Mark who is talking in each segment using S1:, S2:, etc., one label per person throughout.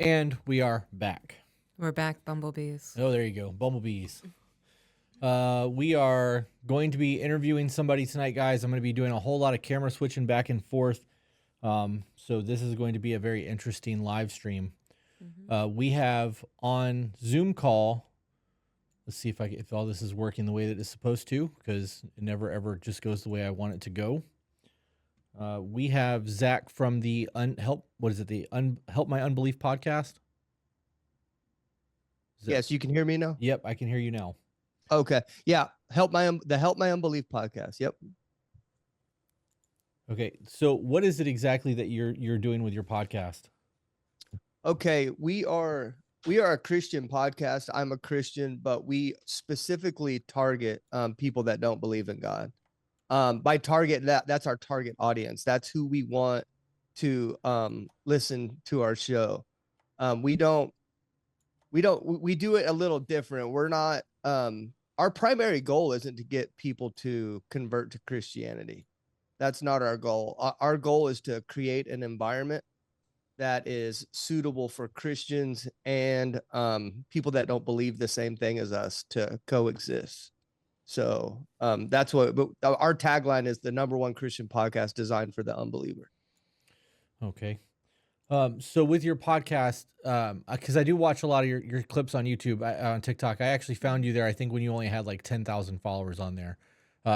S1: And we are back.
S2: We're back, bumblebees.
S1: Oh, there you go. Bumblebees. We are going to be interviewing somebody tonight, guys. I'm going to be doing a whole lot of camera switching back and forth. So this is going to be a very interesting live stream. We have on Zoom call. Let's see if all this is working the way that it's supposed to, because it never ever just goes the way I want it to go. We have Zach from the Help My Unbelief Podcast.
S3: Yes, you can hear me now?
S1: Yep, I can hear you now.
S3: Okay. Yeah, Help My Unbelief Podcast. Yep.
S1: Okay, so what is it exactly that you're doing with your podcast?
S3: Okay, we are a Christian podcast. I'm a Christian, but we specifically target people that don't believe in God. By target, that's our target audience. That's who we want to listen to our show. We do it a little different. We're not our primary goal isn't to get people to convert to Christianity. That's not our goal. Our goal is to create an environment that is suitable for Christians and people that don't believe the same thing as us to coexist. So that's what our tagline is: the #1 Christian podcast designed for the unbeliever.
S1: Okay. So with your podcast, because I do watch a lot of your clips on YouTube, on TikTok. I actually found you there, I think, when you only had like 10,000 followers on there.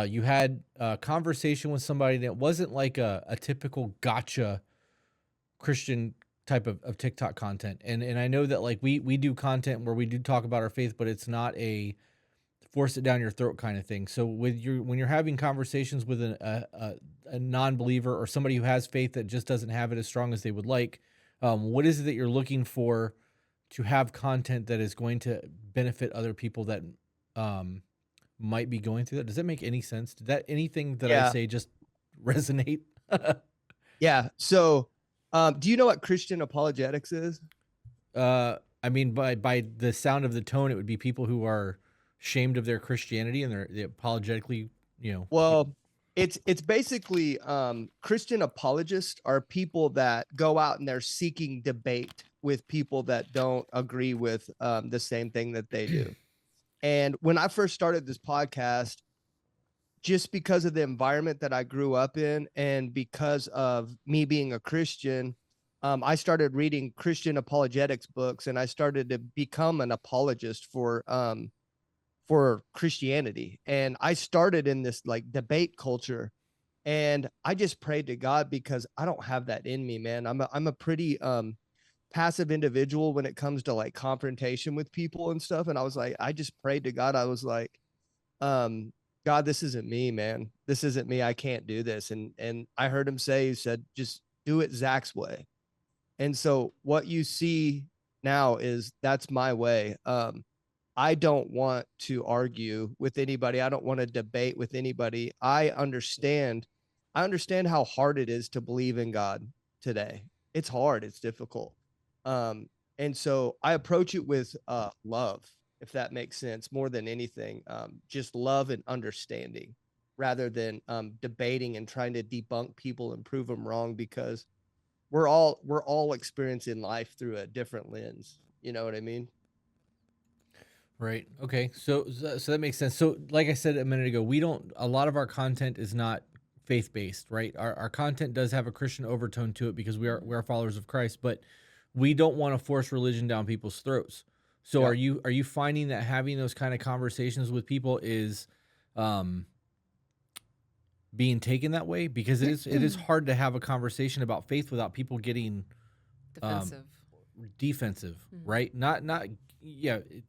S1: You had a conversation with somebody that wasn't like a typical gotcha Christian type of TikTok content. And I know that like we do content where we do talk about our faith, but it's not a force it down your throat kind of thing. So when you're having conversations with a non-believer or somebody who has faith that just doesn't have it as strong as they would like, what is it that you're looking for to have content that is going to benefit other people that might be going through that? Does that make any sense? Did that anything that I say just resonate?
S3: Yeah. So do you know what Christian apologetics is?
S1: I mean, by the sound of the tone, it would be people who are ashamed of their Christianity and they apologetically,
S3: Well, it's basically Christian apologists are people that go out and they're seeking debate with people that don't agree with the same thing that they do. And when I first started this podcast, just because of the environment that I grew up in and because of me being a Christian, I started reading Christian apologetics books and I started to become an apologist for Christianity. And I started in this like debate culture, and I just prayed to God because I don't have that in me, man. I'm a pretty passive individual when it comes to like confrontation with people and stuff. And I was like, I just prayed to God. I was like, God, this isn't me, man. This isn't me. I can't do this. And I heard him say, he said, just do it Zach's way. And so what you see now is that's my way. I don't want to argue with anybody. I don't want to debate with anybody. I understand how hard it is to believe in God today. It's hard. It's difficult. And so I approach it with love, if that makes sense, more than anything. Just love and understanding rather than debating and trying to debunk people and prove them wrong, because we're all experiencing life through a different lens. You know what I mean?
S1: Right. Okay. So that makes sense. So like I said a minute ago, a lot of our content is not faith-based, right? Our content does have a Christian overtone to it because we are followers of Christ, but we don't want to force religion down people's throats. So are you finding that having those kind of conversations with people is being taken that way? Because it is hard to have a conversation about faith without people getting defensive, right?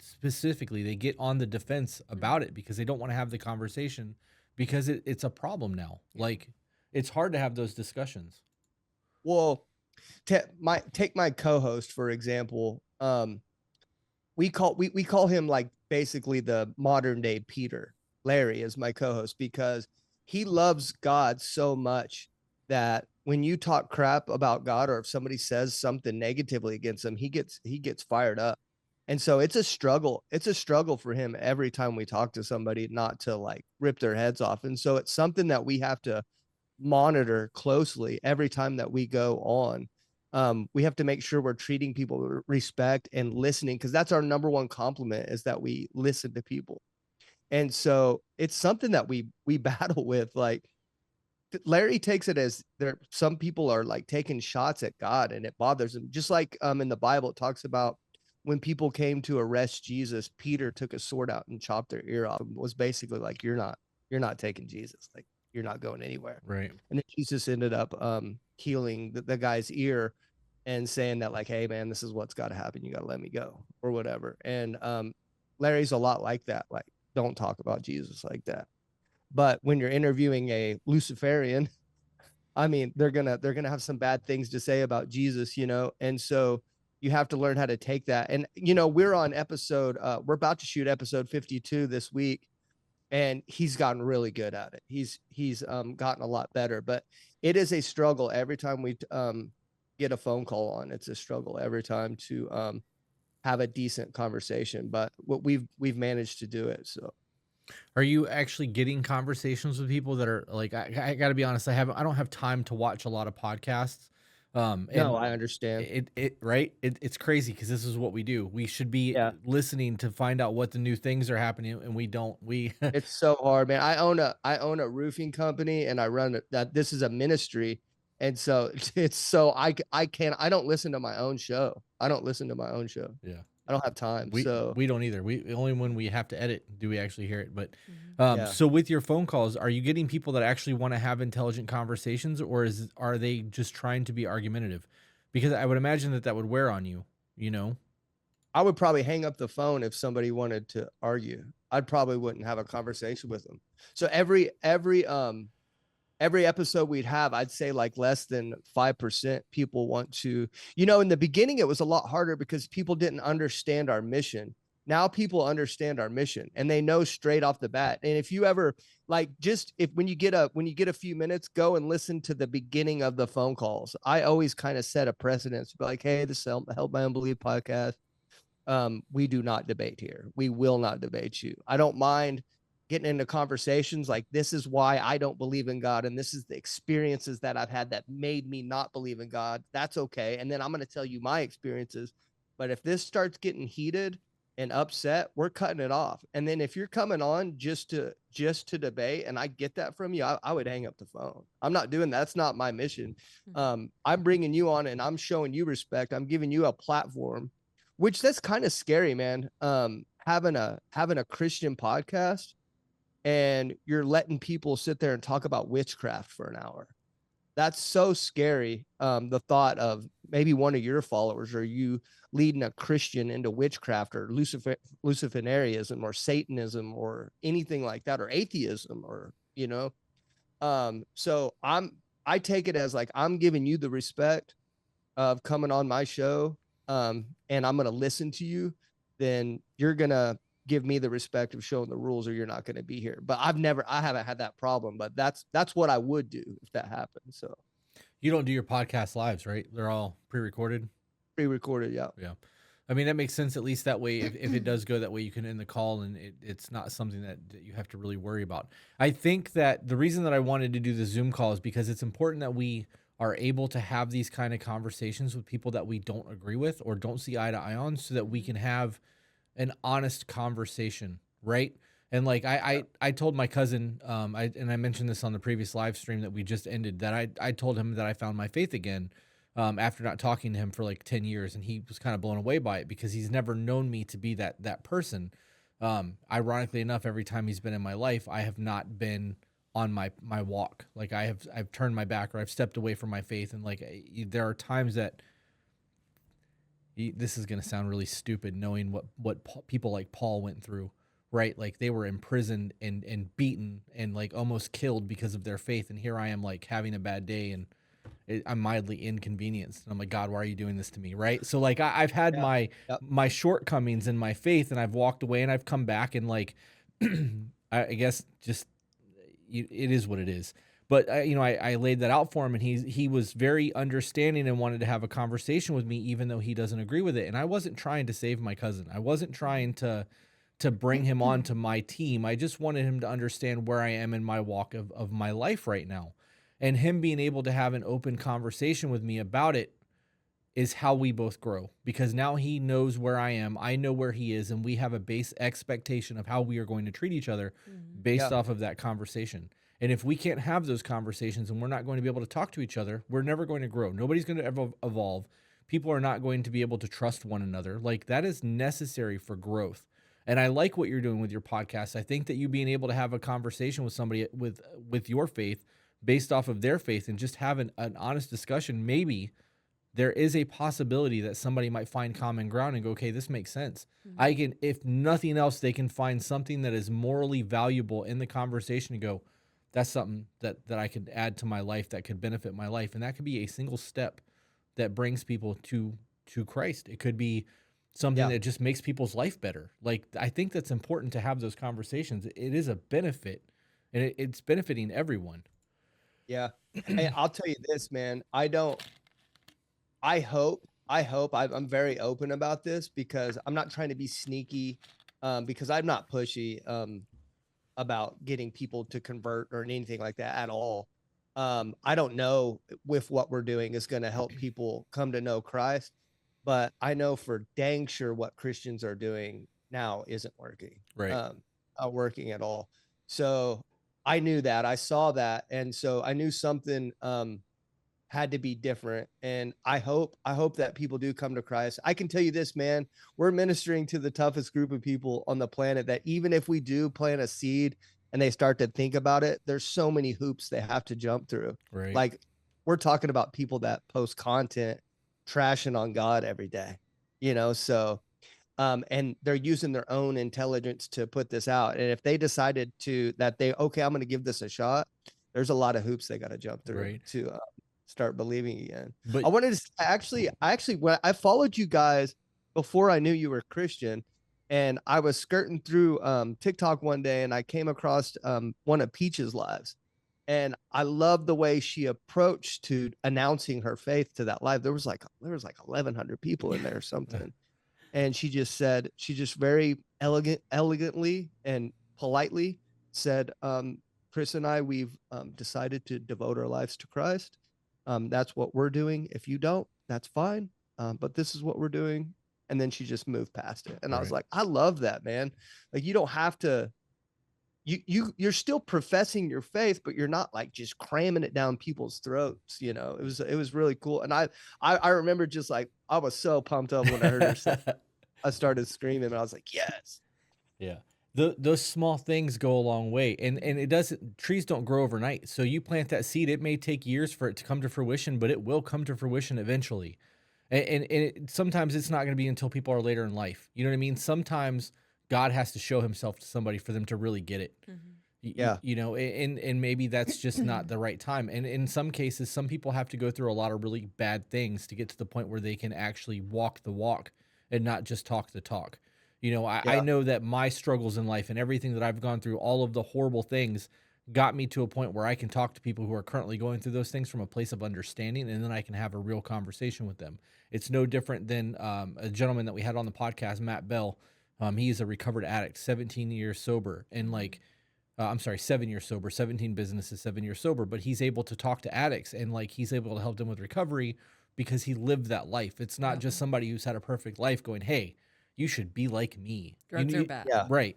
S1: Specifically they get on the defense about it because they don't want to have the conversation because it's a problem now. Like it's hard to have those discussions.
S3: Well, take my co-host, for example. We call him like basically the modern day Peter. Larry is my co-host because he loves God so much that when you talk crap about God or if somebody says something negatively against him, he gets fired up. And so it's a struggle. It's a struggle for him every time we talk to somebody not to like rip their heads off. And so it's something that we have to monitor closely every time that we go on. We have to make sure we're treating people with respect and listening, because that's our number one compliment, is that we listen to people. And so it's something that we battle with. Like, Larry takes it as some people are like taking shots at God, and it bothers him. Just like in the Bible, it talks about when people came to arrest Jesus, Peter took a sword out and chopped their ear off. And was basically like, you're not taking Jesus. Like, you're not going anywhere.
S1: Right.
S3: And then Jesus ended up healing the guy's ear and saying that, like, hey man, this is what's got to happen. You got to let me go, or whatever. And Larry's a lot like that. Like, don't talk about Jesus like that. But when you're interviewing a Luciferian, I mean, they're gonna have some bad things to say about Jesus, you know. And so you have to learn how to take that. And you know, we're on episode we're about to shoot episode 52 this week, and he's gotten really good at it. He's gotten a lot better, but it is a struggle every time we get a phone call on. It's a struggle every time to have a decent conversation, but what we've managed to do it. So
S1: Are you actually getting conversations with people that are like, I got to be honest, I don't have time to watch a lot of podcasts.
S3: no,
S1: And
S3: I understand.
S1: it's crazy because this is what we do. We should be
S3: Yeah.
S1: listening to find out what the new things are happening, and we don't.
S3: It's so hard, man. I own a roofing company, and I run that. This is a ministry, and so it's so I don't listen to my own show. I don't listen to my own show.
S1: Yeah.
S3: I don't have time. So
S1: We don't either. We only when we have to edit do we actually hear it. But
S3: yeah.
S1: so with your phone calls, are you getting people that actually want to have intelligent conversations, or are they just trying to be argumentative? Because I would imagine that would wear on you, you know?
S3: I would probably hang up the phone if somebody wanted to argue. I probably wouldn't have a conversation with them. So every episode we'd have, I'd say like less than 5% people want to, you know, in the beginning, it was a lot harder because people didn't understand our mission. Now people understand our mission, and they know straight off the bat. And if you ever like, when you get a few minutes, go and listen to the beginning of the phone calls. I always kind of set a precedence, be like, hey, this is Help My Unbelief Podcast. We do not debate here. We will not debate you. I don't mind getting into conversations like, this is why I don't believe in God, and this is the experiences that I've had that made me not believe in God. That's okay. And then I'm going to tell you my experiences. But if this starts getting heated and upset, we're cutting it off. And then if you're coming on just to debate, and I get that from you, I would hang up the phone. I'm not doing that. That's not my mission. I'm bringing you on, and I'm showing you respect. I'm giving you a platform, which that's kind of scary, man. Having a Christian podcast, and you're letting people sit there and talk about witchcraft for an hour. That's so scary. The thought of maybe one of your followers, or you leading a Christian into witchcraft, or Luciferianism, or Satanism, or anything like that, or atheism, or, you know. So I take it as like, I'm giving you the respect of coming on my show, and I'm going to listen to you. Then you're going to give me the respect of showing the rules, or you're not going to be here. But I haven't had that problem, but that's what I would do if that happened. So
S1: You don't do your podcast lives, right? They're all pre-recorded.
S3: Pre-recorded, yeah.
S1: Yeah. I mean, that makes sense. At least that way, if it does go that way, you can end the call, and it's not something that you have to really worry about. I think that the reason that I wanted to do the Zoom call is because it's important that we are able to have these kind of conversations with people that we don't agree with or don't see eye to eye on, so that we can have an honest conversation, right? And like I told my cousin, I mentioned this on the previous live stream that we just ended, that I told him that I found my faith again, after not talking to him for like 10 years, and he was kind of blown away by it because he's never known me to be that person. Ironically enough, every time he's been in my life, I have not been on my walk. Like I've turned my back, or I've stepped away from my faith, and like there are times that. This is going to sound really stupid, knowing what people like Paul went through, right? Like they were imprisoned and beaten and like almost killed because of their faith. And here I am, like having a bad day, and I'm mildly inconvenienced. And I'm like, God, why are you doing this to me? Right. So like I've had my shortcomings in my faith, and I've walked away, and I've come back, and like, I guess just it is what it is. But I laid that out for him, and he was very understanding and wanted to have a conversation with me, even though he doesn't agree with it. And I wasn't trying to save my cousin. I wasn't trying to bring him onto my team. I just wanted him to understand where I am in my walk of my life right now. And him being able to have an open conversation with me about it is how we both grow, because now he knows where I am, I know where he is, and we have a base expectation of how we are going to treat each other based
S3: Yeah.
S1: off of that conversation. And if we can't have those conversations and we're not going to be able to talk to each other, we're never going to grow. Nobody's going to ever evolve. People are not going to be able to trust one another. Like, that is necessary for growth. And I like what you're doing with your podcast. I think that you being able to have a conversation with somebody with your faith based off of their faith and just have an honest discussion, maybe there is a possibility that somebody might find common ground and go, okay, this makes sense. I can, if nothing else, they can find something that is morally valuable in the conversation and go, that's something that I could add to my life that could benefit my life. And that could be a single step that brings people to Christ. It could be something that just makes people's life better. Like, I think that's important to have those conversations. It is a benefit, and it's benefiting everyone.
S3: Yeah. Hey, I'll tell you this, man. I hope I'm very open about this, because I'm not trying to be sneaky, because I'm not pushy about getting people to convert or anything like that at all. I don't know if what we're doing is going to help people come to know Christ, but I know for dang sure what Christians are doing now isn't working,
S1: Right.
S3: not working at all. So I knew that, I saw that, and so I knew something had to be different. And I hope that people do come to Christ. I can tell you this, man, we're ministering to the toughest group of people on the planet, that even if we do plant a seed and they start to think about it, there's so many hoops they have to jump through.
S1: Right.
S3: Like, we're talking about people that post content trashing on God every day, so and they're using their own intelligence to put this out. And if they decided okay, I'm going to give this a shot, there's a lot of hoops they got to jump through to start believing again.
S1: But
S3: I wanted to actually, when I followed you guys before I knew you were Christian, and I was skirting through TikTok one day, and I came across one of Peach's lives, and I love the way she approached to announcing her faith to that live. There was like 1,100 people in there or something. And she just very elegantly and politely said, Chris and I, we've decided to devote our lives to Christ. That's what we're doing. If you don't, that's fine. But this is what we're doing. And then she just moved past it. And I was like, I love that, man. Like, you don't have to, you're still professing your faith, but you're not like just cramming it down people's throats. It was really cool. And I remember just like, I was so pumped up when I heard her say, I started screaming, and I was like, yes.
S1: Yeah. Those small things go a long way, and trees don't grow overnight. So you plant that seed, it may take years for it to come to fruition, but it will come to fruition eventually. And sometimes it's not going to be until people are later in life. You know what I mean? Sometimes God has to show himself to somebody for them to really get it.
S3: Yeah.
S1: And maybe that's just not the right time. And in some cases, some people have to go through a lot of really bad things to get to the point where they can actually walk the walk and not just talk the talk. I know that my struggles in life and everything that I've gone through, all of the horrible things, got me to a point where I can talk to people who are currently going through those things from a place of understanding, and then I can have a real conversation with them. It's no different than a gentleman that we had on the podcast, Matt Bell. He's a recovered addict, 17 years sober, and 7 years sober, 17 businesses, 7 years sober, but he's able to talk to addicts, and he's able to help them with recovery because he lived that life. It's not just somebody who's had a perfect life going, hey, you should be like me.
S2: Drugs are bad.
S3: Yeah.
S1: Right.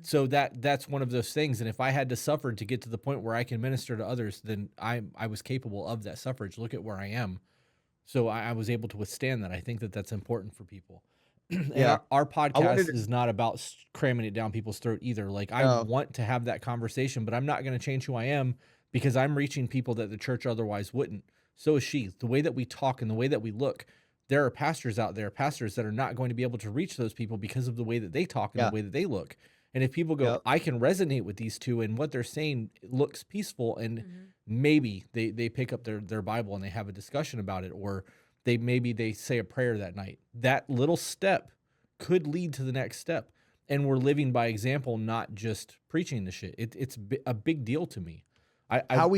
S1: So that's one of those things. And if I had to suffer to get to the point where I can minister to others, then I was capable of that suffrage. Look at where I am. So I was able to withstand that. I think that that's important for people. And our podcast is not about cramming it down people's throat either. I want to have that conversation, but I'm not going to change who I am because I'm reaching people that the church otherwise wouldn't. So is she. The way that we talk and the way that we look, there are pastors out there, pastors that are not going to be able to reach those people because of the way that they talk and the way that they look. And if people go, I can resonate with these two and what they're saying looks peaceful, and maybe they pick up their Bible and they have a discussion about it, or they say a prayer that night. That little step could lead to the next step. And we're living by example, not just preaching the shit. It's a big deal to me.
S3: How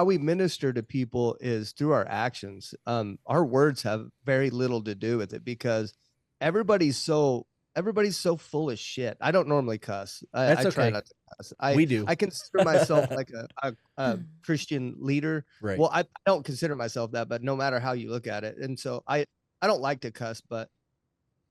S3: we minister to people is through our actions. Our words have very little to do with it because everybody's so full of shit. I don't normally cuss.
S1: That's
S3: I try
S1: okay.
S3: not to cuss.
S1: We do.
S3: I consider myself like a Christian leader.
S1: Right.
S3: Well, I don't consider myself that, but no matter how you look at it. And so I don't like to cuss, but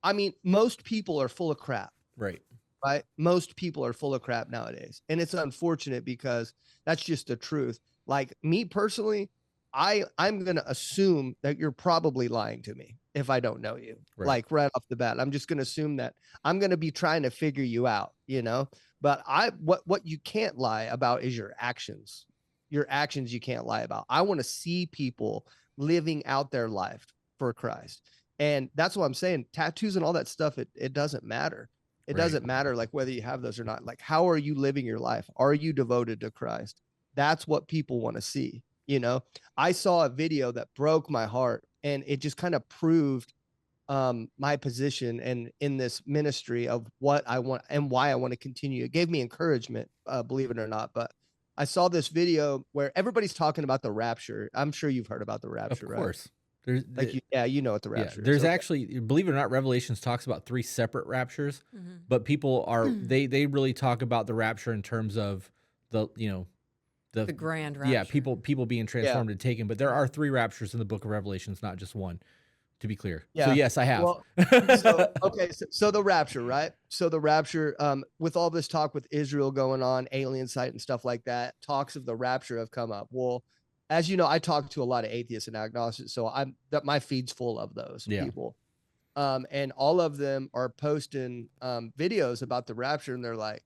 S3: I mean, most people are full of crap.
S1: Right.
S3: Right? Most people are full of crap nowadays. And it's unfortunate because that's just the truth. Like me personally, I'm going to assume that you're probably lying to me if I don't know you.
S1: Right.
S3: Like right off the bat, I'm just going to assume that I'm going to be trying to figure you out, you know? But what you can't lie about is your actions. Your actions you can't lie about. I want to see people living out their life for Christ. And that's what I'm saying. Tattoos and all that stuff, it doesn't matter. It
S1: Right.
S3: doesn't matter like whether you have those or not. Like, how are you living your life? Are you devoted to Christ? That's what people want to see. You know, I saw a video that broke my heart, and it just kind of proved my position and in this ministry of what I want and why I want to continue. It gave me encouragement, believe it or not. But I saw this video where everybody's talking about the rapture. I'm sure you've heard about the rapture,
S1: Of
S3: right?
S1: course. There's
S3: Like, you know what the rapture is.
S1: there's
S3: Okay.
S1: actually, believe it or not, Revelations talks about 3 separate raptures, but people are they really talk about the rapture in terms of the
S2: The grand rapture.
S1: yeah, people being transformed and taken, but there are 3 raptures in the book of Revelations, not just one, to be clear. So
S3: Yeah.
S1: yes, I have.
S3: Well, so the rapture, right? So the rapture, with all this talk with Israel going on, alien site and stuff like that, talks of the rapture have come up. Well, as you know, I talk to a lot of atheists and agnostics, so my feed's full of those people. And all of them are posting videos about the rapture, and they're like,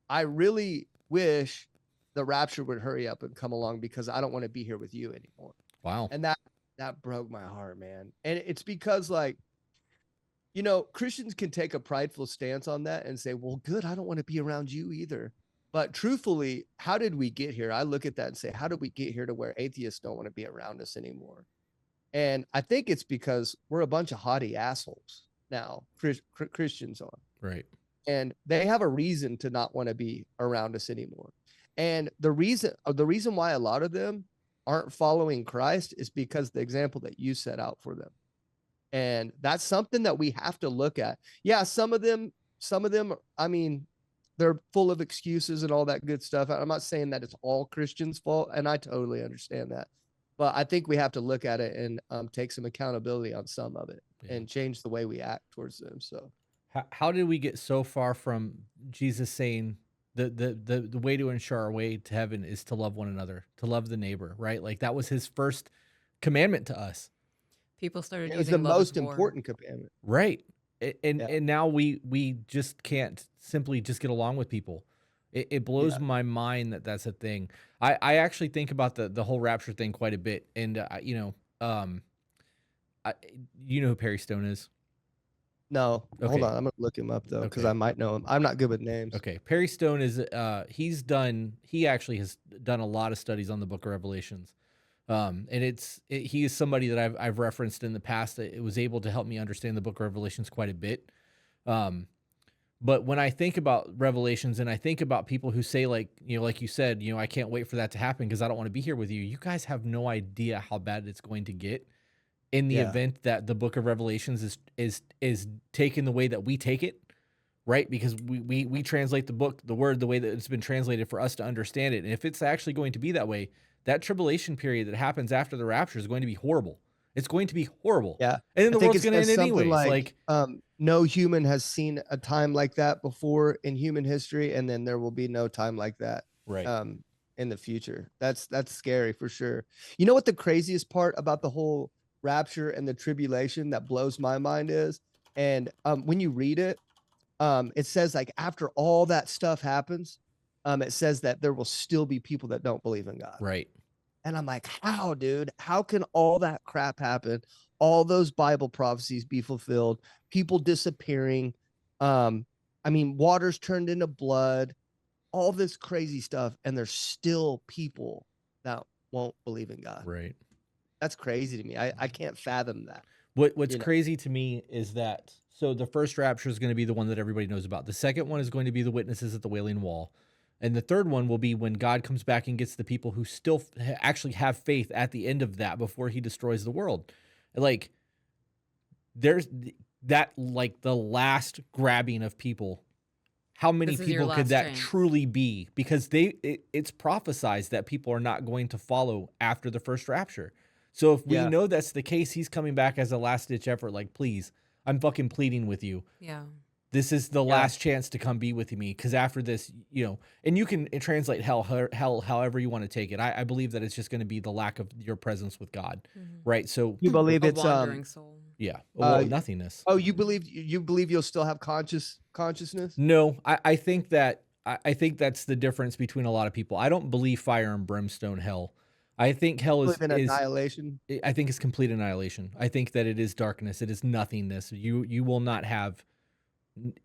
S3: I really wish the rapture would hurry up and come along because I don't want to be here with you anymore.
S1: Wow.
S3: And that broke my heart, man. And it's because, like, you know, Christians can take a prideful stance on that and say, well, good, I don't want to be around you either. But truthfully, how did we get here? I look at that and say, how did we get here to where atheists don't want to be around us anymore? And I think it's because we're a bunch of haughty assholes now, Christians are.
S1: Right.
S3: And they have a reason to not want to be around us anymore. And the reason why a lot of them aren't following Christ is because the example that you set out for them. And that's something that we have to look at. Yeah, some of them, I mean, they're full of excuses and all that good stuff. I'm not saying that it's all Christians' fault, and I totally understand that. But I think we have to look at it and take some accountability on some of it and change the way we act towards them. So
S1: how did we get so far from Jesus saying the way to ensure our way to heaven is to love one another, to love the neighbor, right? Like that was his first commandment to us.
S2: People started
S3: it was
S2: using
S3: the
S2: love
S3: most
S2: as war.
S3: important commandment.
S1: Right. And now we just can't simply just get along with people. It blows my mind that that's a thing. I actually think about the whole rapture thing quite a bit. And, you know who Perry Stone is?
S3: No,
S1: Okay.
S3: hold on. I'm going to look him up, though, because
S1: Okay.
S3: I might know him. I'm not good with names.
S1: Okay. Perry Stone is, he actually has done a lot of studies on the book of Revelations. And he is somebody that I've referenced in the past that it was able to help me understand the book of Revelations quite a bit. But when I think about Revelations and I think about people who say, like, you know, like you said, you know, I can't wait for that to happen because I don't want to be here with you. You guys have no idea how bad it's going to get in the event that the book of Revelations is taken the way that we take it, right? Because we translate the word the way that it's been translated for us to understand it. And if it's actually going to be that way, that tribulation period that happens after the rapture is going to be horrible. It's going to be horrible.
S3: Yeah.
S1: And then the
S3: I think
S1: world's
S3: it
S1: going to
S3: says
S1: end
S3: something
S1: anyways.
S3: no human has seen a time like that before in human history, and then there will be no time like that
S1: Right.
S3: in the future. That's scary for sure. You know what the craziest part about the whole rapture and the tribulation that blows my mind is? And when you read it, it says, like, after all that stuff happens, it says that there will still be people that don't believe in God.
S1: Right.
S3: And I'm like, how, dude? How can all that crap happen? All those Bible prophecies be fulfilled, people disappearing. I mean, water's turned into blood, all this crazy stuff, and there's still people that won't believe in God.
S1: Right.
S3: That's crazy to me. I can't fathom that.
S1: What's crazy to me is that, so the first rapture is going to be the one that everybody knows about. The second one is going to be the witnesses at the Wailing Wall. And the third one will be when God comes back and gets the people who still actually have faith at the end of that before he destroys the world. Like, there's that, like, the last grabbing of people. How many people could that truly be? Because it's prophesized that people are not going to follow after the first rapture. So if we
S3: Yeah.
S1: know that's the case, he's coming back as a last ditch effort. Like, please, I'm fucking pleading with you.
S2: Yeah.
S1: This is the
S3: Yeah.
S1: last chance to come be with me, because after this, and you can translate hell however you want to take it. I believe that it's just going to be the lack of your presence with God, right? So
S3: You believe
S2: A
S3: it's
S2: wandering soul.
S1: yeah, well, nothingness.
S3: Oh, you believe you'll still have consciousness?
S1: No, I think that's the difference between a lot of people. I don't believe fire and brimstone hell. I think hell
S3: Believe in
S1: is
S3: annihilation?
S1: I think it's complete annihilation. I think that it is darkness. It is nothingness. You will not have.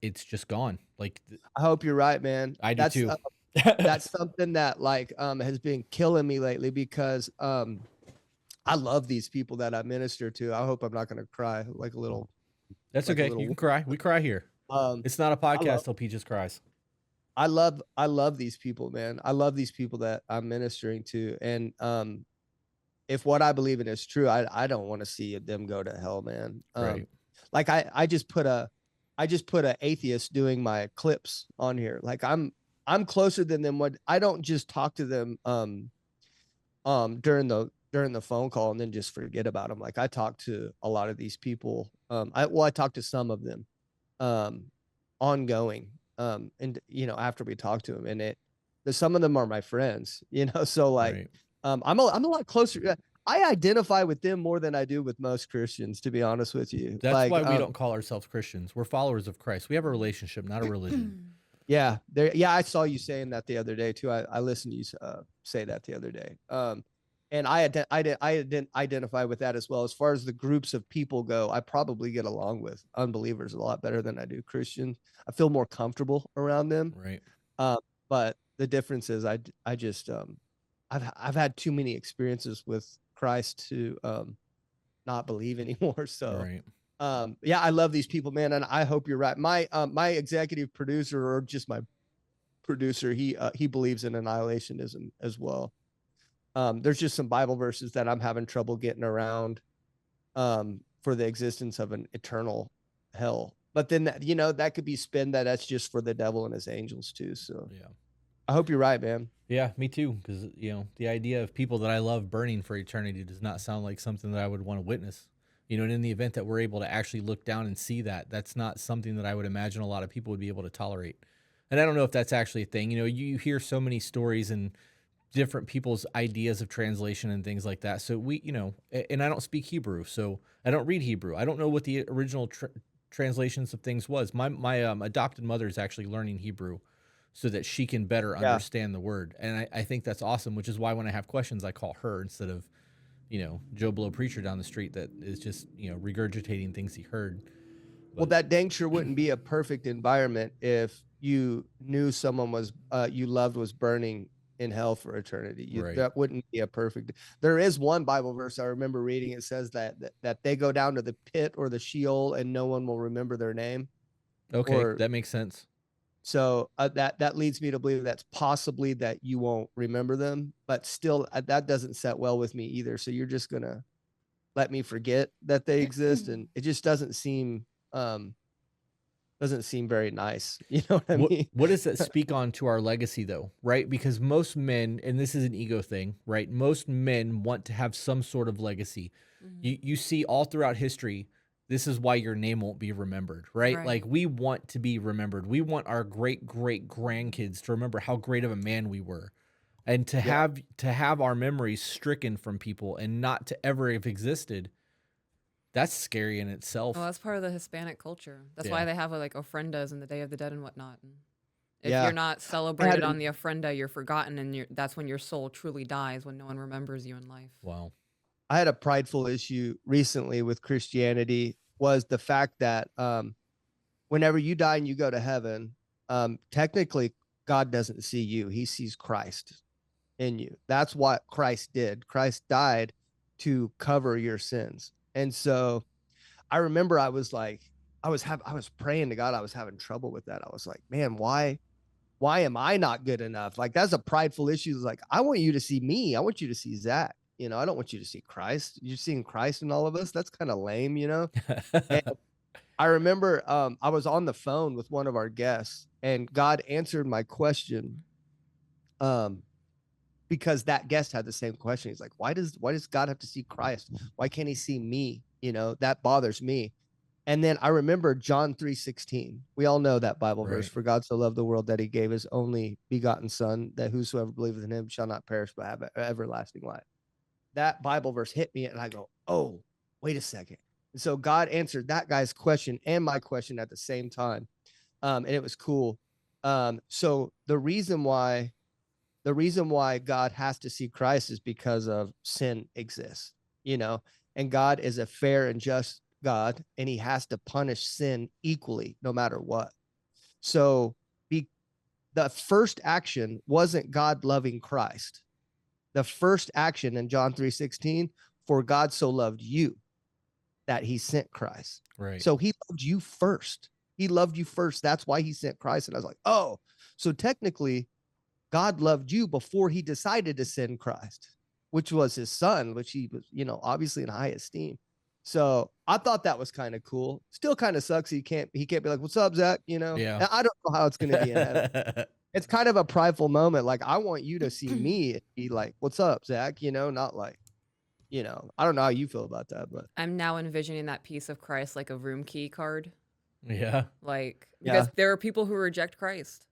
S1: It's just gone. Like,
S3: I hope you're right, man.
S1: I do too.
S3: That's something that has been killing me lately, because I love these people that I minister to. I hope I'm not going to cry like a little.
S1: That's
S3: like a
S1: okay.
S3: little-
S1: You can cry. We cry here. It's not a podcast till Peaches cries.
S3: I love these people, man. I love these people that I'm ministering to, and if what I believe in is true, I don't want to see them go to hell, man.
S1: Right.
S3: Like I just put a atheist doing my clips on here. Like I'm closer than them. What I don't just talk to them during the phone call and then just forget about them. Like I talk to a lot of these people. I talk to some of them ongoing. And after we talk to them, and some of them are my friends, so like
S1: Right.
S3: I'm a lot closer. I identify with them more than I do with most Christians, to be honest with you.
S1: That's why we don't call ourselves Christians. We're followers of Christ. We have a relationship, not a religion.
S3: Yeah, I saw you saying that the other day too. I listened to you say that the other day. And I identify with that as well. As far as the groups of people go, I probably get along with unbelievers a lot better than I do Christians. I feel more comfortable around them.
S1: Right.
S3: But the difference is I just I've had too many experiences with Christ to not believe anymore. So
S1: Right.
S3: yeah, I love these people, man, and I hope you're right. My executive producer, or just my producer, he believes in annihilationism as well. There's just some Bible verses that I'm having trouble getting around for the existence of an eternal hell. But then that could be spin that's just for the devil and his angels too. So
S1: Yeah.
S3: I hope you're right, man.
S1: Yeah, me too. Because the idea of people that I love burning for eternity does not sound like something that I would want to witness. And in the event that we're able to actually look down and see that, that's not something that I would imagine a lot of people would be able to tolerate. And I don't know if that's actually a thing. You hear so many stories and different people's ideas of translation and things like that. So and I don't speak Hebrew, so I don't read Hebrew. I don't know what the original translations of things was. My adopted mother is actually learning Hebrew so that she can better understand the word. And I think that's awesome, which is why when I have questions, I call her instead of, Joe Blow preacher down the street that is just, regurgitating things he heard.
S3: Well, that dang sure wouldn't be a perfect environment if you knew someone you loved was burning in hell for eternity.
S1: Right.
S3: That wouldn't be a perfect. There is one Bible verse I remember reading. It says that they go down to the pit or the Sheol and no one will remember their name.
S1: Okay, that makes sense.
S3: So that leads me to believe that's possibly that you won't remember them, but still that doesn't set well with me either. So you're just gonna let me forget that they exist, and it just doesn't seem very nice. You know what I mean?
S1: What does that speak on to our legacy though, right? Because most men, and this is an ego thing, right? Most men want to have some sort of legacy. You see all throughout history, this is why your name won't be remembered, right? Like we want to be remembered. We want our great grandkids to remember how great of a man we were. And to have our memories stricken from people and not to ever have existed, that's scary in itself.
S2: Well, that's part of the Hispanic culture. That's why they have like ofrendas and the Day of the Dead and whatnot. And if you're not celebrated on the ofrenda, you're forgotten, and that's when your soul truly dies, when no one remembers you in life.
S1: Wow.
S3: I had a prideful issue recently with Christianity, was the fact that whenever you die and you go to heaven, technically God doesn't see you. He sees Christ in you. That's what Christ did. Christ died to cover your sins. And so I remember I was praying to God. I was having trouble with that. I was like, man, why am I not good enough? Like, that's a prideful issue. It's like, I want you to see me. I want you to see Zach. I don't want you to see Christ. You're seeing Christ in all of us. That's kind of lame, And I remember I was on the phone with one of our guests, and God answered my question. because that guest had the same question. He's like, why does God have to see Christ? Why can't he see me? That bothers me. And then I remember John 3:16. We all know that Bible verse. For God so loved the world that he gave his only begotten son, that whosoever believeth in him shall not perish but have everlasting life. That Bible verse hit me and I go, oh, wait a second. And so God answered that guy's question and my question at the same time. And it was cool. So the reason why God has to see Christ is because of sin exists, and God is a fair and just God, and he has to punish sin equally, no matter what. So the first action wasn't God loving Christ. The first action in John 3:16, for God so loved you that he sent Christ.
S1: Right.
S3: So he loved you first. He loved you first. That's why he sent Christ. And I was like, oh, so technically God loved you before he decided to send Christ, which was his son, which he was, obviously in high esteem. So I thought that was kind of cool. Still kind of sucks. He can't be like, what's up, Zach?
S1: Yeah.
S3: And I don't know how it's going to be in heaven. It's kind of a prideful moment. Like, I want you to see me and be like, what's up, Zach? Not like, I don't know how you feel about that, but
S2: I'm now envisioning that piece of Christ like a room key card.
S1: Yeah.
S2: Like, because there are people who reject Christ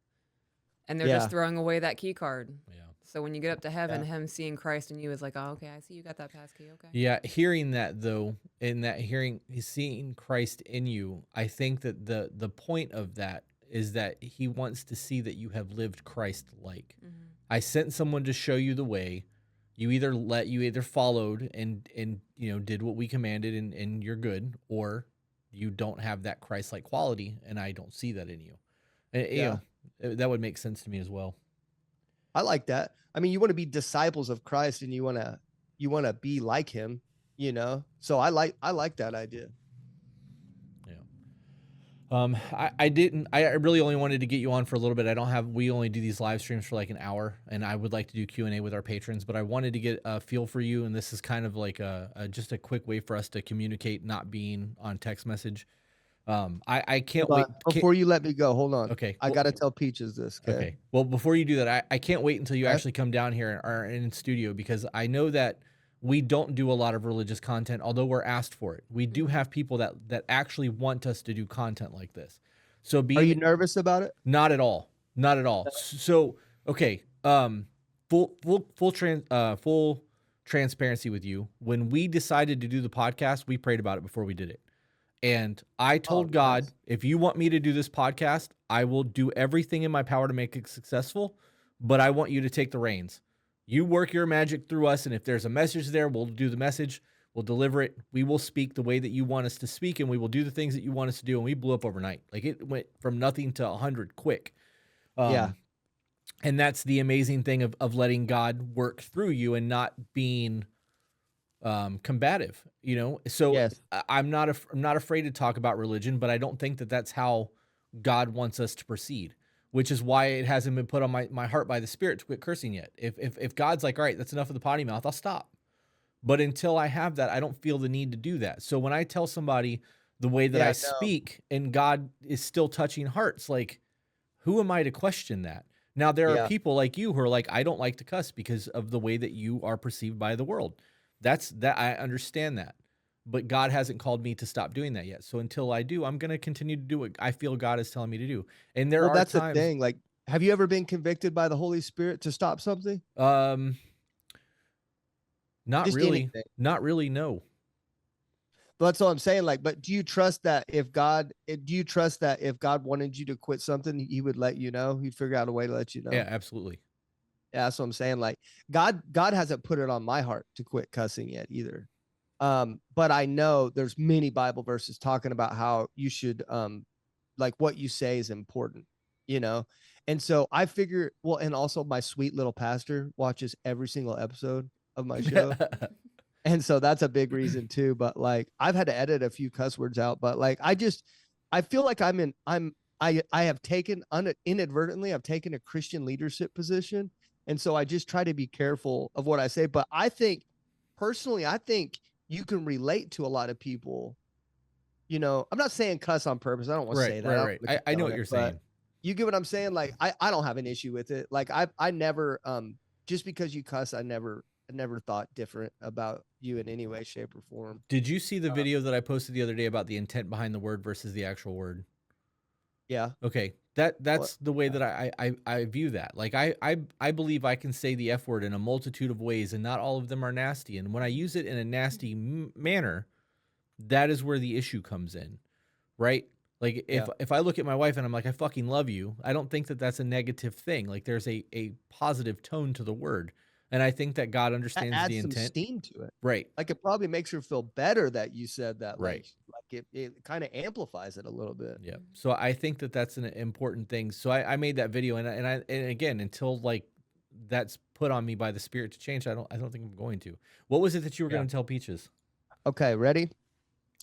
S2: and they're just throwing away that key card.
S1: Yeah.
S2: So when you get up to heaven, him seeing Christ in you is like, oh, okay, I see you got that pass key. Okay.
S1: Yeah. Hearing that though, seeing Christ in you, I think that the point of that is that he wants to see that you have lived Christ-like. Mm-hmm. I sent someone to show you the way. You either followed and did what we commanded and you're good, or you don't have that Christ-like quality, and I don't see that in you. And, that would make sense to me as well.
S3: I like that. I mean, you want to be disciples of Christ, and you want to be like him, So I like that idea.
S1: I really only wanted to get you on for a little bit. We only do these live streams for like an hour, and I would like to do Q&A with our patrons, but I wanted to get a feel for you. And this is kind of like just a quick way for us to communicate, not being on text message. I can't wait.
S3: Before you let me go, hold on.
S1: Okay.
S3: I got to tell Peaches this.
S1: Okay. Well, before you do that, I can't wait until you actually come down here or in studio, because I know that we don't do a lot of religious content, although we're asked for it. We do have people that actually want us to do content like this. So
S3: are you nervous about it?
S1: Not at all. Not at all. So, okay. Full transparency with you. When we decided to do the podcast, we prayed about it before we did it. And I told God, if you want me to do this podcast, I will do everything in my power to make it successful, but I want you to take the reins. You work your magic through us, and if there's a message there, we'll do the message, we'll deliver it, we will speak the way that you want us to speak, and we will do the things that you want us to do, and we blew up overnight. Like, it went from nothing to 100 quick. And that's the amazing thing of letting God work through you and not being combative, So yes. I'm not afraid to talk about religion, but I don't think that that's how God wants us to proceed, which is why it hasn't been put on my heart by the Spirit to quit cursing yet. If God's like, all right, that's enough of the potty mouth, I'll stop. But until I have that, I don't feel the need to do that. So when I tell somebody the way that I speak and God is still touching hearts, like, who am I to question that? Now, there are people like you who are like, I don't like to cuss because of the way that you are perceived by the world. I understand that, but God hasn't called me to stop doing that yet. So until I do, I'm going to continue to do what I feel God is telling me to do. And that's times,
S3: the thing. Like, have you ever been convicted by the Holy Spirit to stop something?
S1: Not
S3: Just
S1: really.
S3: Anything.
S1: Not really. No.
S3: But that's all I'm saying. Like, but do you trust that if God wanted you to quit something, he would let you know? He'd figure out a way to let you know.
S1: Yeah, absolutely.
S3: Yeah, that's what I'm saying. Like, God hasn't put it on my heart to quit cussing yet either. But I know there's many Bible verses talking about how you should, like, what you say is important, And so I figure, well, and also my sweet little pastor watches every single episode of my show. And so that's a big reason too. But like, I've had to edit a few cuss words out, but like, I feel like I have taken inadvertently, I've taken a Christian leadership position. And so I just try to be careful of what I say. But I think personally, you can relate to a lot of people. I'm not saying cuss on purpose. I don't want to say that.
S1: Right. I know what you're saying.
S3: You get what I'm saying? Like, I don't have an issue with it. Like, I never, just because you cuss, I never thought different about you in any way, shape, or form.
S1: Did you see the video that I posted the other day about the intent behind the word versus the actual word?
S3: Yeah.
S1: Okay. That's the way that I view that. Like I believe I can say the F word in a multitude of ways, and not all of them are nasty. And when I use it in a nasty manner, that is where the issue comes in, right? Like if I look at my wife and I'm like, I fucking love you, I don't think that that's a negative thing. Like there's a positive tone to the word. And I think that God
S3: That
S1: understands
S3: adds
S1: the
S3: some
S1: intent.
S3: steam to it.
S1: Right.
S3: Like it probably makes her feel better that you said that.
S1: Right.
S3: Like it kind of amplifies it a little bit.
S1: Yeah. So I think that that's an important thing. So I made that video, and again, until like that's put on me by the Spirit to change, I don't think I'm going to. What was it that you were going to tell Peaches?
S3: Okay, ready?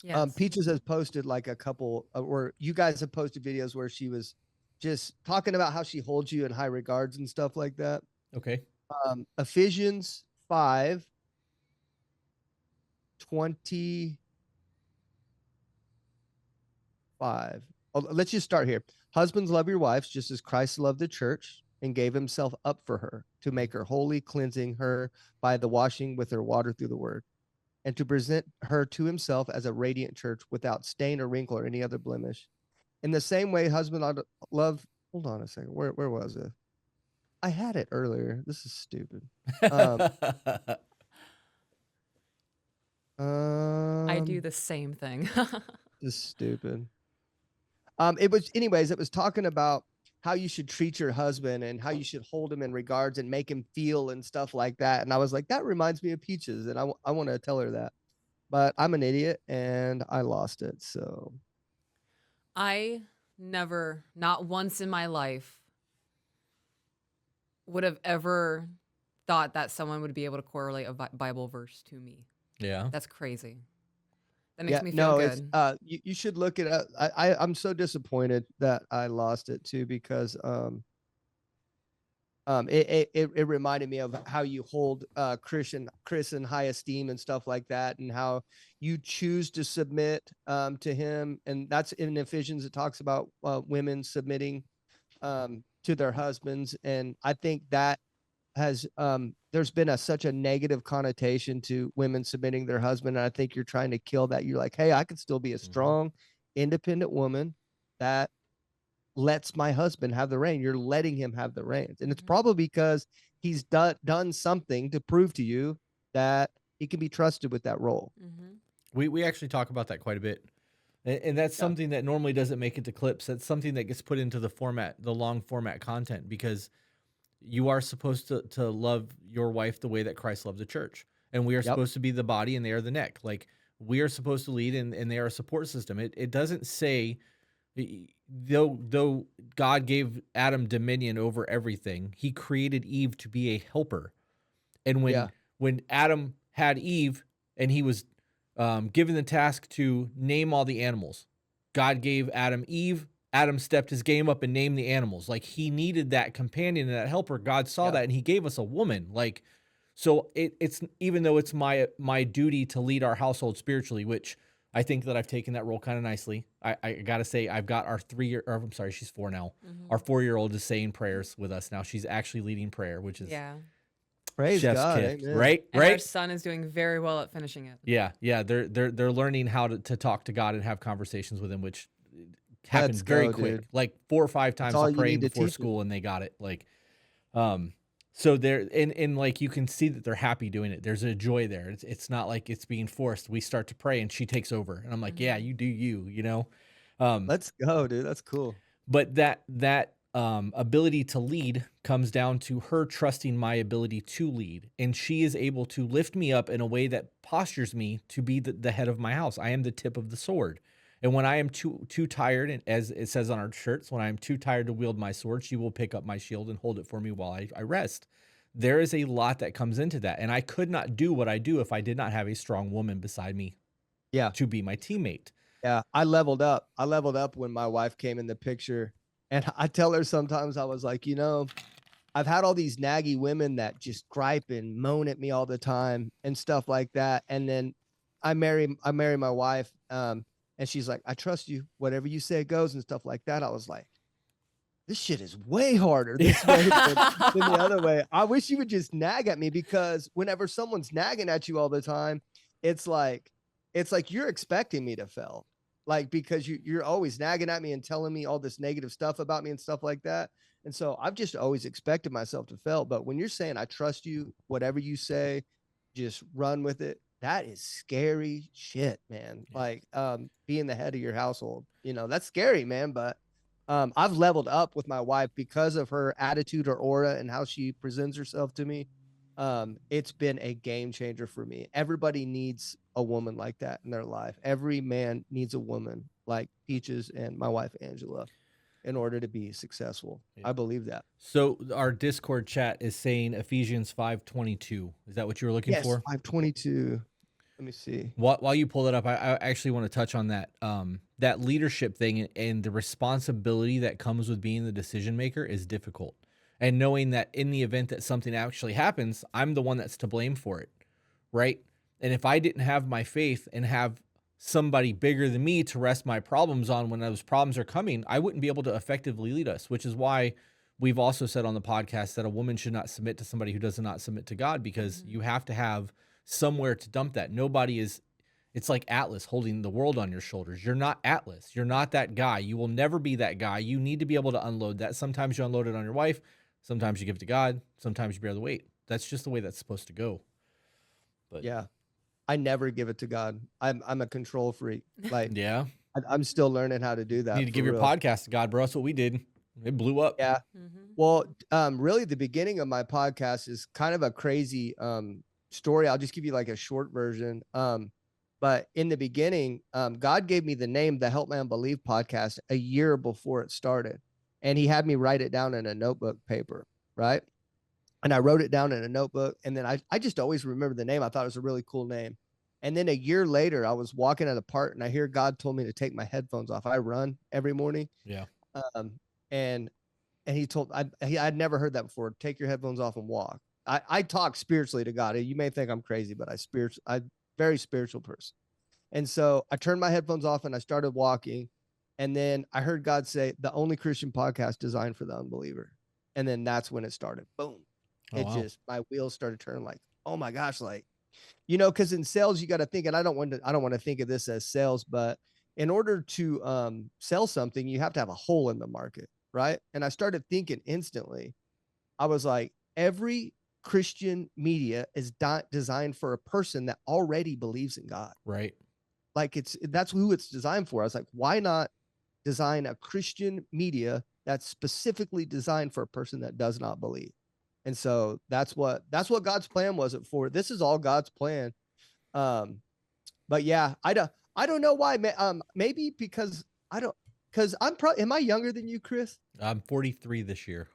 S2: Yes.
S3: Peaches has posted like a couple, or you guys have posted videos where she was just talking about how she holds you in high regards and stuff like that.
S1: Okay.
S3: Ephesians 5:25. Let's just start here. Husbands, love your wives just as Christ loved the church and gave himself up for her to make her holy, cleansing her by the washing with her water through the word, and to present her to himself as a radiant church without stain or wrinkle or any other blemish. In the same way, husband ought to love. Hold on a second. Where was it? I had it earlier. This is stupid.
S2: I do the same thing.
S3: This is stupid. It was talking about how you should treat your husband and how you should hold him in regards and make him feel and stuff like that. And I was like, that reminds me of Peaches. And I want to tell her that, but I'm an idiot and I lost it. So
S2: I never, not once in my life, would have ever thought that someone would be able to correlate a Bible verse to me.
S1: Yeah.
S2: That's crazy. That makes me feel good.
S3: You should look it up. I'm so disappointed that I lost it too, because it reminded me of how you hold Chris in high esteem and stuff like that, and how you choose to submit to him. And that's in Ephesians. It talks about women submitting to their husbands, and I think that has there's been such a negative connotation to women submitting their husband, and I think you're trying to kill that. You're like, hey, I can still be a strong, independent woman that lets my husband have the reign. You're letting him have the reins, and it's probably because he's done something to prove to you that he can be trusted with that role.
S1: We actually talk about that quite a bit, and that's something that normally doesn't make it to clips. That's something that gets put into the long format content, because you are supposed to love your wife the way that Christ loved the church. And we are supposed to be the body and they are the neck. Like, we are supposed to lead and they are a support system. It doesn't say, though God gave Adam dominion over everything, he created Eve to be a helper. And when Adam had Eve and he was given the task to name all the animals, God gave Adam Eve. Adam stepped his game up and named the animals. Like, he needed that companion and that helper. God saw that, and he gave us a woman. Like, so it's, even though it's my duty to lead our household spiritually, which I think that I've taken that role kind of nicely. I gotta say, I've got our she's 4 now. Our 4-year-old is saying prayers with us now. She's actually leading prayer, which is
S3: praise God,
S1: right?
S2: And our son is doing very well at finishing it.
S1: Yeah. They're learning how to talk to God and have conversations with him, which happened very quick. Dude. Like 4 or 5 times of praying before school, and they got it. Like, so they're and like, you can see that they're happy doing it. There's a joy there. It's not like it's being forced. We start to pray and she takes over, and I'm like, yeah, you do you know.
S3: Let's go, dude. That's cool.
S1: But that ability to lead comes down to her trusting my ability to lead, and she is able to lift me up in a way that postures me to be the head of my house. I am the tip of the sword. And when I am too tired, and as it says on our shirts, when I'm too tired to wield my sword, she will pick up my shield and hold it for me while I rest. There is a lot that comes into that. And I could not do what I do if I did not have a strong woman beside me to be my teammate.
S3: Yeah, I leveled up. I leveled up when my wife came in the picture. And I tell her sometimes, I was like, I've had all these naggy women that just gripe and moan at me all the time and stuff like that. And then I marry my wife. And she's like, I trust you. Whatever you say goes and stuff like that. I was like, this shit is way harder this way than the other way. I wish you would just nag at me, because whenever someone's nagging at you all the time, it's like you're expecting me to fail. Like, because you're always nagging at me and telling me all this negative stuff about me and stuff like that. And so I've just always expected myself to fail. But when you're saying, I trust you, whatever you say, just run with it, that is scary shit, man.
S1: Yeah.
S3: Like, being the head of your household, that's scary, man. But I've leveled up with my wife because of her attitude or aura and how she presents herself to me. It's been a game changer for me. Everybody needs a woman like that in their life. Every man needs a woman like Peaches and my wife, Angela, in order to be successful. Yeah. I believe that.
S1: So our Discord chat is saying Ephesians 5:22. Is that what you were looking for?
S3: 5:22. Let me see.
S1: While you pull it up, I actually want to touch on that. That leadership thing and the responsibility that comes with being the decision maker is difficult. And knowing that in the event that something actually happens, I'm the one that's to blame for it, right? And if I didn't have my faith and have somebody bigger than me to rest my problems on when those problems are coming, I wouldn't be able to effectively lead us, which is why we've also said on the podcast that a woman should not submit to somebody who does not submit to God, because you have to have somewhere to dump that. Nobody is, it's like Atlas holding the world on your shoulders. You're not Atlas. You're not that guy. You will never be that guy. You need to be able to unload that. Sometimes you unload it on your wife. Sometimes you give it to God. Sometimes you bear the weight. That's just the way that's supposed to go. But
S3: yeah, I never give it to God. I'm a control freak. Like,
S1: yeah,
S3: I'm still learning how to do that.
S1: You need to give your podcast to God, bro. That's what we did. It blew up.
S3: Yeah. Well, really the beginning of my podcast is kind of a crazy, story. I'll just give you like a short version. But in the beginning, God gave me the name, the Help My Unbelief Podcast, a year before it started. And he had me write it down in a notebook paper, right? And I wrote it down in a notebook. And then I just always remember the name. I thought it was a really cool name. And then a year later, I was walking at a park and I hear God told me to take my headphones off. I run every morning.
S1: Yeah.
S3: And he told, I'd never heard that before. Take your headphones off and walk. I talk spiritually to God. You may think I'm crazy, but I'm very spiritual person. And so I turned my headphones off and I started walking. And then I heard God say, the only Christian podcast designed for the unbeliever. And then that's when it started. Boom. My wheels started turning like, oh my gosh, like, because in sales, you got to think, and I don't want to think of this as sales, but in order to sell something, you have to have a hole in the market, right? And I started thinking instantly, I was like, every Christian media is designed for a person that already believes in God.
S1: Right.
S3: Like that's who it's designed for. I was like, why not design a Christian media that's specifically designed for a person that does not believe? And so that's what God's plan was it for. This is all God's plan. But yeah, I don't know why. Maybe because am I younger than you, Chris?
S1: I'm 43 this year.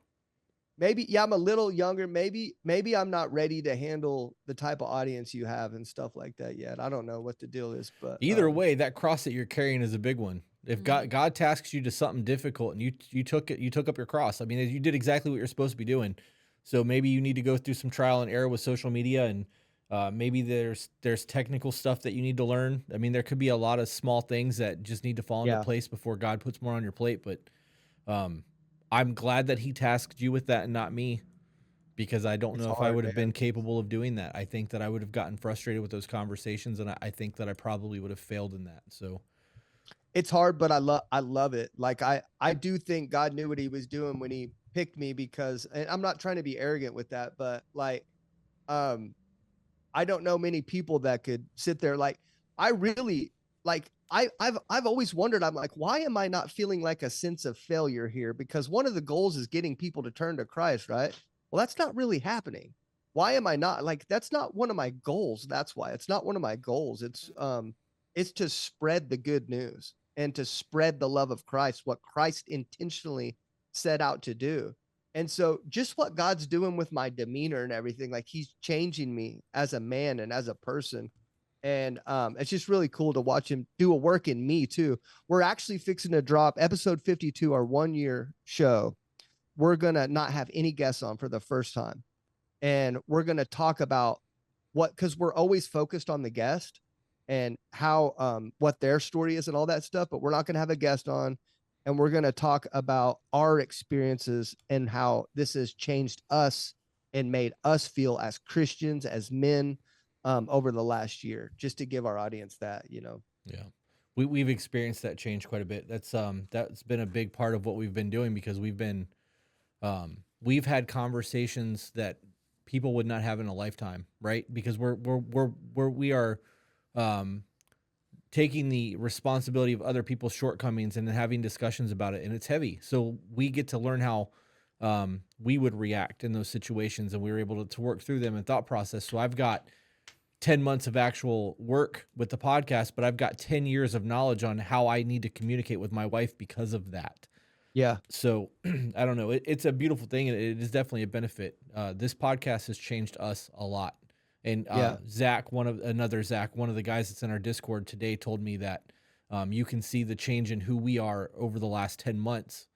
S3: Maybe, yeah, I'm a little younger. Maybe I'm not ready to handle the type of audience you have and stuff like that yet. I don't know what the deal is, but
S1: either way, that cross that you're carrying is a big one. If God tasks you to something difficult and you took up your cross, I mean, you did exactly what you're supposed to be doing. So maybe you need to go through some trial and error with social media, and maybe there's technical stuff that you need to learn. I mean, there could be a lot of small things that just need to fall into place before God puts more on your plate. But I'm glad that he tasked you with that and not me, because I don't know if I would have been capable of doing that. I think that I would have gotten frustrated with those conversations, and I think that I probably would have failed in that. So
S3: it's hard, but I love it. Like I do think God knew what he was doing when he picked me, because, and I'm not trying to be arrogant with that, but like, I don't know many people that could sit there. Like, I really like, I've always wondered, I'm like, why am I not feeling like a sense of failure here? Because one of the goals is getting people to turn to Christ, right? Well, that's not really happening. Why am I not like, that's not one of my goals. That's why it's not one of my goals. It's to spread the good news and to spread the love of Christ, what Christ intentionally set out to do. And so just what God's doing with my demeanor and everything, like he's changing me as a man and as a person. And it's just really cool to watch him do a work in me too. We're actually fixing to drop episode 52, our 1-year show. We're going to not have any guests on for the first time. And we're going to talk about because we're always focused on the guest and how, what their story is and all that stuff, but we're not going to have a guest on. and we're going to talk about our experiences and how this has changed us and made us feel as Christians, as men, over the last year, just to give our audience that,
S1: Yeah. We've experienced that change quite a bit. That's been a big part of what we've been doing, because we've had conversations that people would not have in a lifetime, right? Because we are taking the responsibility of other people's shortcomings and then having discussions about it, and it's heavy. So we get to learn how we would react in those situations, and we were able to work through them and thought process. So I've got 10 months of actual work with the podcast, but I've got 10 years of knowledge on how I need to communicate with my wife because of that.
S3: Yeah.
S1: So I don't know. It's a beautiful thing, and it is definitely a benefit. This podcast has changed us a lot. And Zach, one of the guys that's in our Discord today, told me that you can see the change in who we are over the last 10 months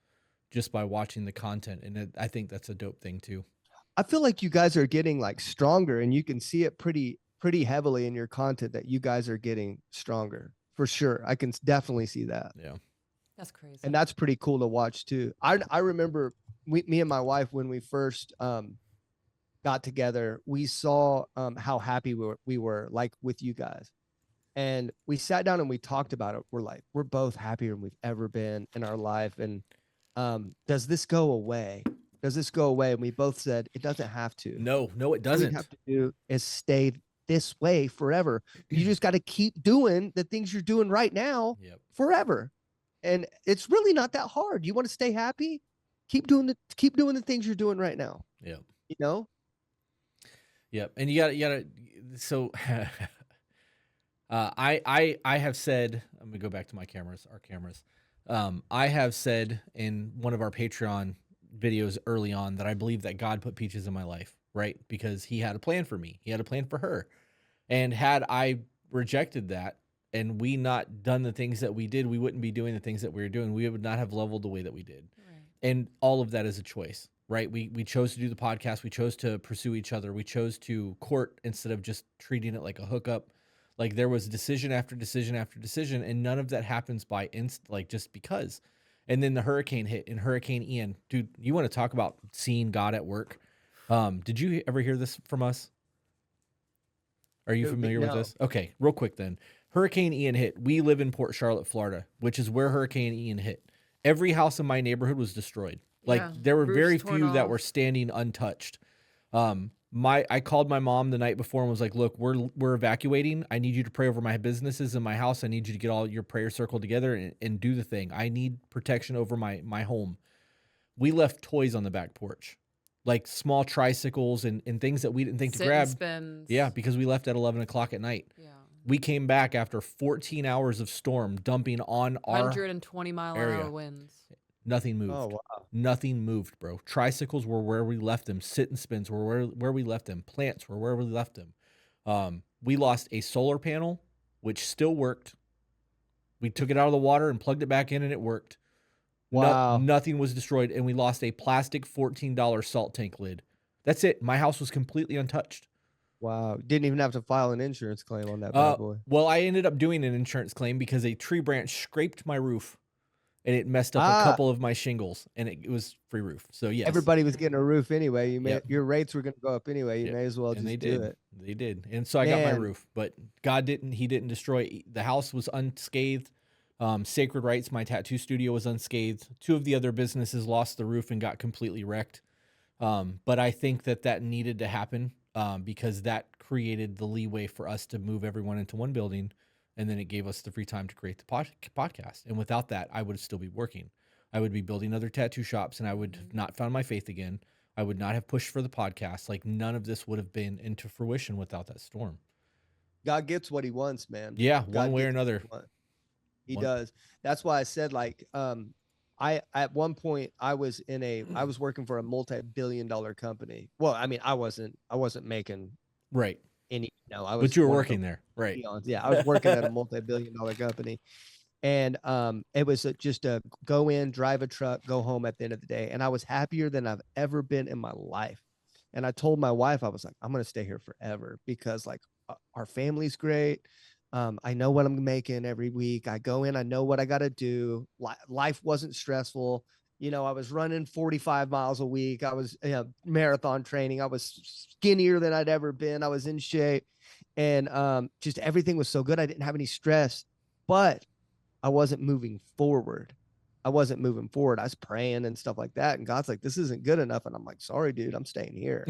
S1: just by watching the content. And I think that's a dope thing too.
S3: I feel like you guys are getting like stronger, and you can see it pretty heavily in your content that you guys are getting stronger for sure. I can definitely see that.
S1: Yeah.
S2: That's crazy.
S3: And that's pretty cool to watch too. I remember me and my wife, when we first got together, we saw how happy we were like with you guys. And we sat down and we talked about it. We're both happier than we've ever been in our life. And does this go away? Does this go away? And we both said it doesn't have to.
S1: No, it doesn't.
S3: What you have to do is stay this way forever. You just got to keep doing the things you're doing right now forever. And it's really not that hard. You want to stay happy? Keep doing the things you're doing right now.
S1: Yeah.
S3: You know?
S1: Yep. And you gotta so I have said, I'm gonna go back to our cameras. I have said in one of our Patreon videos early on that I believe that God put Peaches in my life, right? Because he had a plan for me. He had a plan for her. And had I rejected that and we not done the things that we did, we wouldn't be doing the things that we were doing. We would not have leveled the way that we did. Right. And all of that is a choice, right? We chose to do the podcast. We chose to pursue each other. We chose to court instead of just treating it like a hookup. Like there was decision after decision after decision, and none of that happens by just because. And then the hurricane hit, and Hurricane Ian, dude, you want to talk about seeing God at work? Did you ever hear this from us? Are you familiar with this? Okay, real quick then. Hurricane Ian hit. We live in Port Charlotte, Florida, which is where Hurricane Ian hit. Every house in my neighborhood was destroyed. There were very few that were standing untouched. I called my mom the night before and was like, look, we're evacuating. I need you to pray over my businesses and my house. I need you to get all your prayer circle together and do the thing. I need protection over my home. We left toys on the back porch, like small tricycles and things that we didn't think to grab.
S2: Spins.
S1: Yeah, because we left at 11 o'clock at night. Yeah. We came back after 14 hours of storm dumping on our
S2: 120 mile an hour winds.
S1: Nothing moved.
S3: Oh, wow.
S1: Nothing moved, bro. Tricycles were where we left them. Sit and spins were where we left them. Plants were where we left them. We lost a solar panel, which still worked. We took it out of the water and plugged it back in, and it worked.
S3: Wow.
S1: Nothing was destroyed, and we lost a plastic $14 salt tank lid. That's it. My house was completely untouched.
S3: Wow. Didn't even have to file an insurance claim on that bad boy.
S1: Well, I ended up doing an insurance claim because a tree branch scraped my roof. And it messed up a couple of my shingles, and it was free roof. So yes,
S3: everybody was getting a roof anyway. Your rates were going to go up anyway. You may as well just do it.
S1: They did, and so I got my roof. But God didn't. He didn't destroy. The house was unscathed. Sacred Rights, my tattoo studio, was unscathed. 2 of the other businesses lost the roof and got completely wrecked. But I think that needed to happen because that created the leeway for us to move everyone into one building. And then it gave us the free time to create the podcast. And without that, I would still be working. I would be building other tattoo shops, and I would have not found my faith again. I would not have pushed for the podcast. Like, none of this would have been into fruition without that storm.
S3: God gets what he wants, man.
S1: Yeah, one way or another.
S3: He does. That's why I said, like, at one point I was working for a multi-billion-dollar company. Well, I mean, I wasn't making
S1: right.
S3: But
S1: you were working there, right?
S3: Yeah, I was working at a multi-billion-dollar company, and it was just a go in, drive a truck, go home at the end of the day, and I was happier than I've ever been in my life. And I told my wife, I was like, I'm gonna stay here forever because like our family's great. I know what I'm making every week. I go in, I know what I got to do. Life wasn't stressful. You know, I was running 45 miles a week. I was marathon training. I was skinnier than I'd ever been. I was in shape, and just everything was so good. I didn't have any stress, but I wasn't moving forward. I wasn't moving forward. I was praying and stuff like that. And God's like, this isn't good enough. And I'm like, sorry, dude, I'm staying here.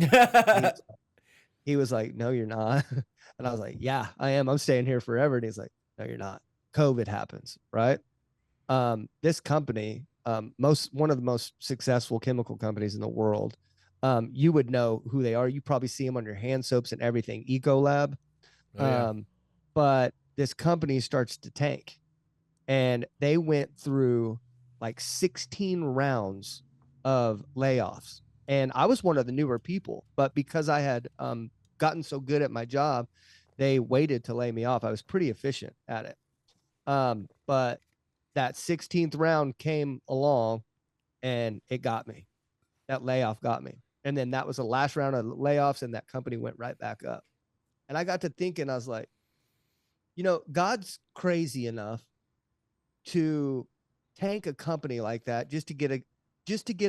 S3: He was like, no, you're not. And I was like, yeah, I am. I'm staying here forever. And he's like, no, you're not. COVID happens, right? This company, one of the most successful chemical companies in the world, you would know who they are. You probably see them on your hand soaps and everything, Ecolab.
S1: Oh, yeah.
S3: But this company starts to tank, and they went through like 16 rounds of layoffs. And I was one of the newer people, but because I had gotten so good at my job, they waited to lay me off. I was pretty efficient at it. But that 16th round came along and it got me. That layoff got me. And then that was the last round of layoffs, and that company went right back up. And I got to thinking, I was like, you know, God's crazy enough to tank a company like that just to get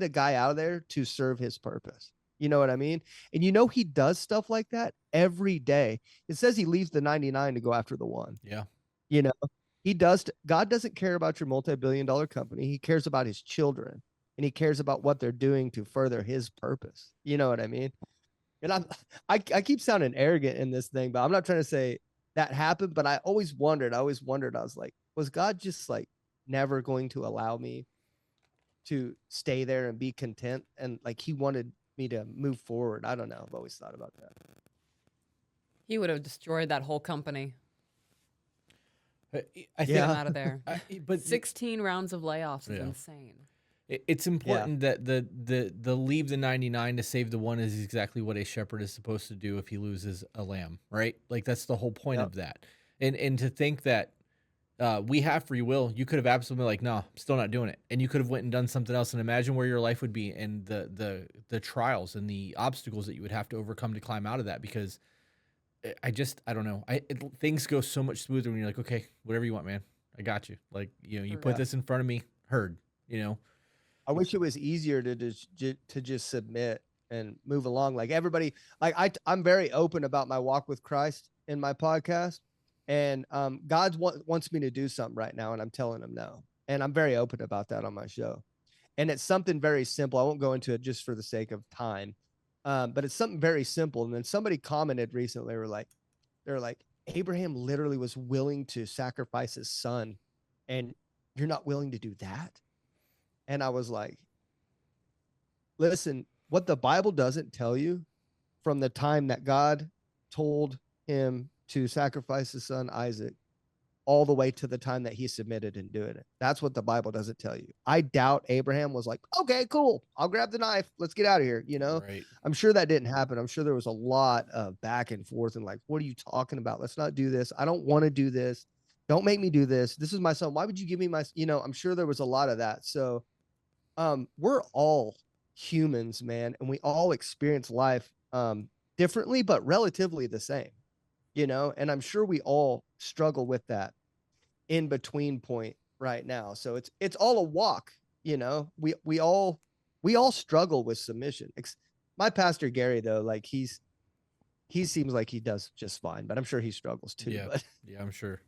S3: a guy out of there to serve his purpose. You know what I mean? And you know, he does stuff like that every day. It says he leaves the 99 to go after the one.
S1: Yeah.
S3: You know, he does. God doesn't care about your multi-billion-dollar company. He cares about his children, and he cares about what they're doing to further his purpose. You know what I mean? And I keep sounding arrogant in this thing, but I'm not trying to say that happened, but I always wondered, I was like, was God just like never going to allow me to stay there and be content? And like, he wanted me to move forward. I don't know. I've always thought about that.
S2: He would have destroyed that whole company.
S1: I
S2: Get him out of there.
S1: But
S2: 16 rounds of layoffs is insane.
S1: It's important that the leave the 99 to save the one is exactly what a shepherd is supposed to do if he loses a lamb, right? Like, that's the whole point of that. And to think that we have free will, you could have absolutely like, no, I'm still not doing it. And you could have went and done something else, and imagine where your life would be, and the trials and the obstacles that you would have to overcome to climb out of that. Because I don't know. Things go so much smoother when you're like, okay, whatever you want, man. I got you. Like, you know, you put this in front of me, heard, you know.
S3: I wish it was easier to just submit and move along. Like everybody, like I'm very open about my walk with Christ in my podcast, and God wants me to do something right now, and I'm telling him no. And I'm very open about that on my show. And it's something very simple. I won't go into it just for the sake of time, but it's something very simple. And then somebody commented recently, they're like, Abraham literally was willing to sacrifice his son, and you're not willing to do that? And I was like, listen, what the Bible doesn't tell you, from the time that God told him to sacrifice his son Isaac all the way to the time that he submitted and doing it. That's what the Bible doesn't tell you. I doubt Abraham was like, okay, cool, I'll grab the knife, let's get out of here. You know,
S1: right.
S3: I'm sure that didn't happen. I'm sure there was a lot of back and forth and like, what are you talking about? Let's not do this. I don't want to do this. Don't make me do this. This is my son. Why would you give me my, you know, I'm sure there was a lot of that. So we're all humans, man, and we all experience life differently, but relatively the same, you know, and I'm sure we all struggle with that in between point right now. So it's all a walk, you know. We all struggle with submission. My pastor Gary, though, like he seems like he does just fine, but I'm sure he struggles too.
S1: Yeah,
S3: but.
S1: Yeah, I'm sure.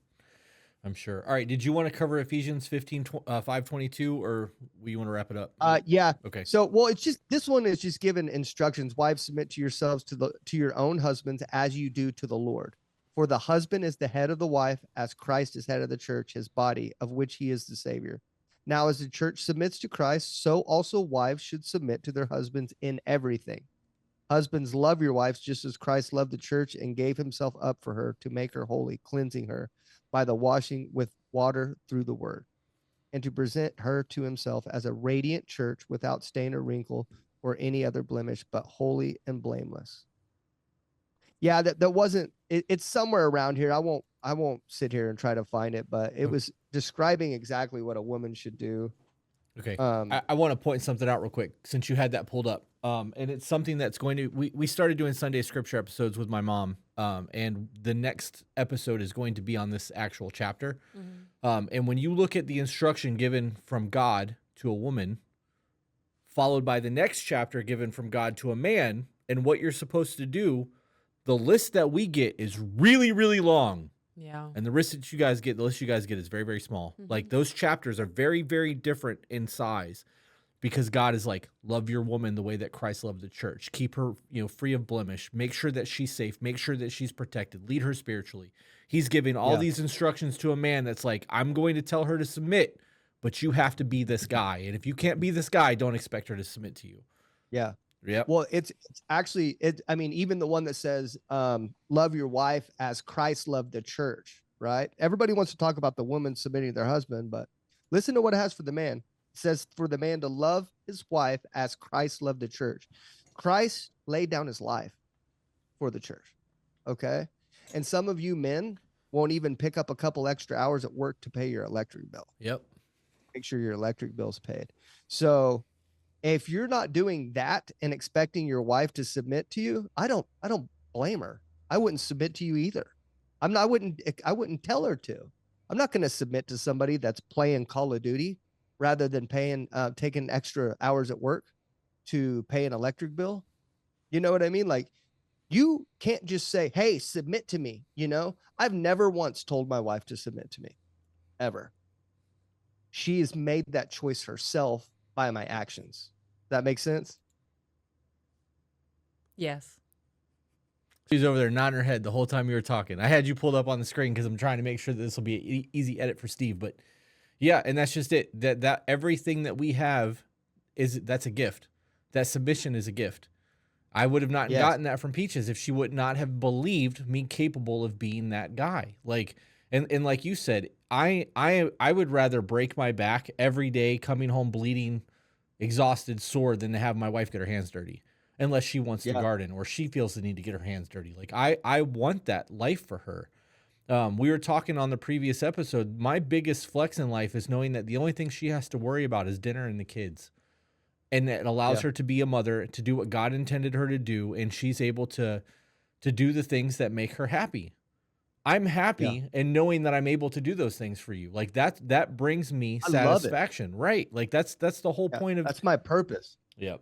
S1: All right. Did you want to cover Ephesians 5:22, or you want to wrap it up?
S3: Yeah.
S1: Okay.
S3: So, well, it's just, this one is just given instructions. Wives, submit to yourselves to your own husbands as you do to the Lord. For the husband is the head of the wife, as Christ is head of the church, his body, of which he is the Savior. Now, as the church submits to Christ, so also wives should submit to their husbands in everything. Husbands, love your wives just as Christ loved the church and gave himself up for her to make her holy, cleansing her by the washing with water through the word, and to present her to himself as a radiant church without stain or wrinkle or any other blemish, but holy and blameless. Yeah, that wasn't, it's somewhere around here. I won't sit here and try to find it, but it was describing exactly what a woman should do.
S1: Okay.
S3: Um,
S1: I want to point something out real quick since you had that pulled up. And it's something that's going to, we started doing Sunday scripture episodes with my mom. And the next episode is going to be on this actual chapter. And when you look at the instruction given from God to a woman, followed by the next chapter given from God to a man, and what you're supposed to do, the list that we get is really, really long.
S2: Yeah.
S1: And the list you guys get is very, very small. Like those chapters are very, very different in size because God is like, love your woman the way that Christ loved the church. Keep her, free of blemish. Make sure that she's safe. Make sure that she's protected. Lead her spiritually. He's giving all these instructions to a man that's like, I'm going to tell her to submit, but you have to be this guy. And if you can't be this guy, don't expect her to submit to you.
S3: Yeah.
S1: Yeah.
S3: Well, it's actually, I mean, even the one that says, love your wife as Christ loved the church, right? Everybody wants to talk about the woman submitting to their husband, but listen to what it has for the man. It says for the man to love his wife as Christ loved the church. Christ laid down his life for the church. Okay. And some of you men won't even pick up a couple extra hours at work to pay your electric bill.
S1: Yep.
S3: Make sure your electric bill's paid. So if you're not doing that and expecting your wife to submit to you, I don't blame her. I wouldn't submit to you either. I wouldn't tell her to. I'm not going to submit to somebody that's playing Call of Duty rather than taking extra hours at work to pay an electric bill. You know what I mean? Like, you can't just say, hey, submit to me. I've never once told my wife to submit to me, ever. She has made that choice herself by my actions. That makes sense?
S2: Yes.
S1: She's over there nodding her head the whole time you were talking. I had you pulled up on the screen because I'm trying to make sure that this will be an easy edit for Steve. But yeah, and that's just it. That everything that we have that's a gift. That submission is a gift. I would have not gotten that from Peaches if she would not have believed me capable of being that guy. Like, and like you said, I would rather break my back every day coming home bleeding, exhausted, sore than to have my wife get her hands dirty, unless she wants to garden or she feels the need to get her hands dirty. Like I want that life for her. We were talking on the previous episode. My biggest flex in life is knowing that the only thing she has to worry about is dinner and the kids. And it allows her to be a mother, to do what God intended her to do, and she's able to do the things that make her happy. I'm happy in knowing that I'm able to do those things for you. Like that brings me satisfaction, right? Like that's the whole point of.
S3: That's my purpose.
S1: Yep.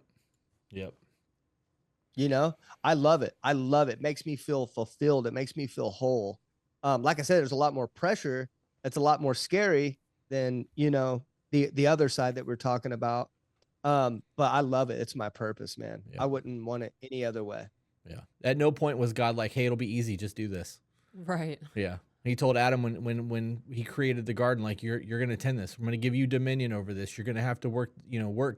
S3: I love it. I love it. It makes me feel fulfilled. It makes me feel whole. Like I said, there's a lot more pressure. That's a lot more scary than the other side that we're talking about. But I love it. It's my purpose, man. Yeah. I wouldn't want it any other way.
S1: Yeah. At no point was God like, hey, it'll be easy. Just do this.
S2: Right.
S1: Yeah. He told Adam when he created the garden, like, you're going to tend this. I'm going to give you dominion over this. You're going to have to work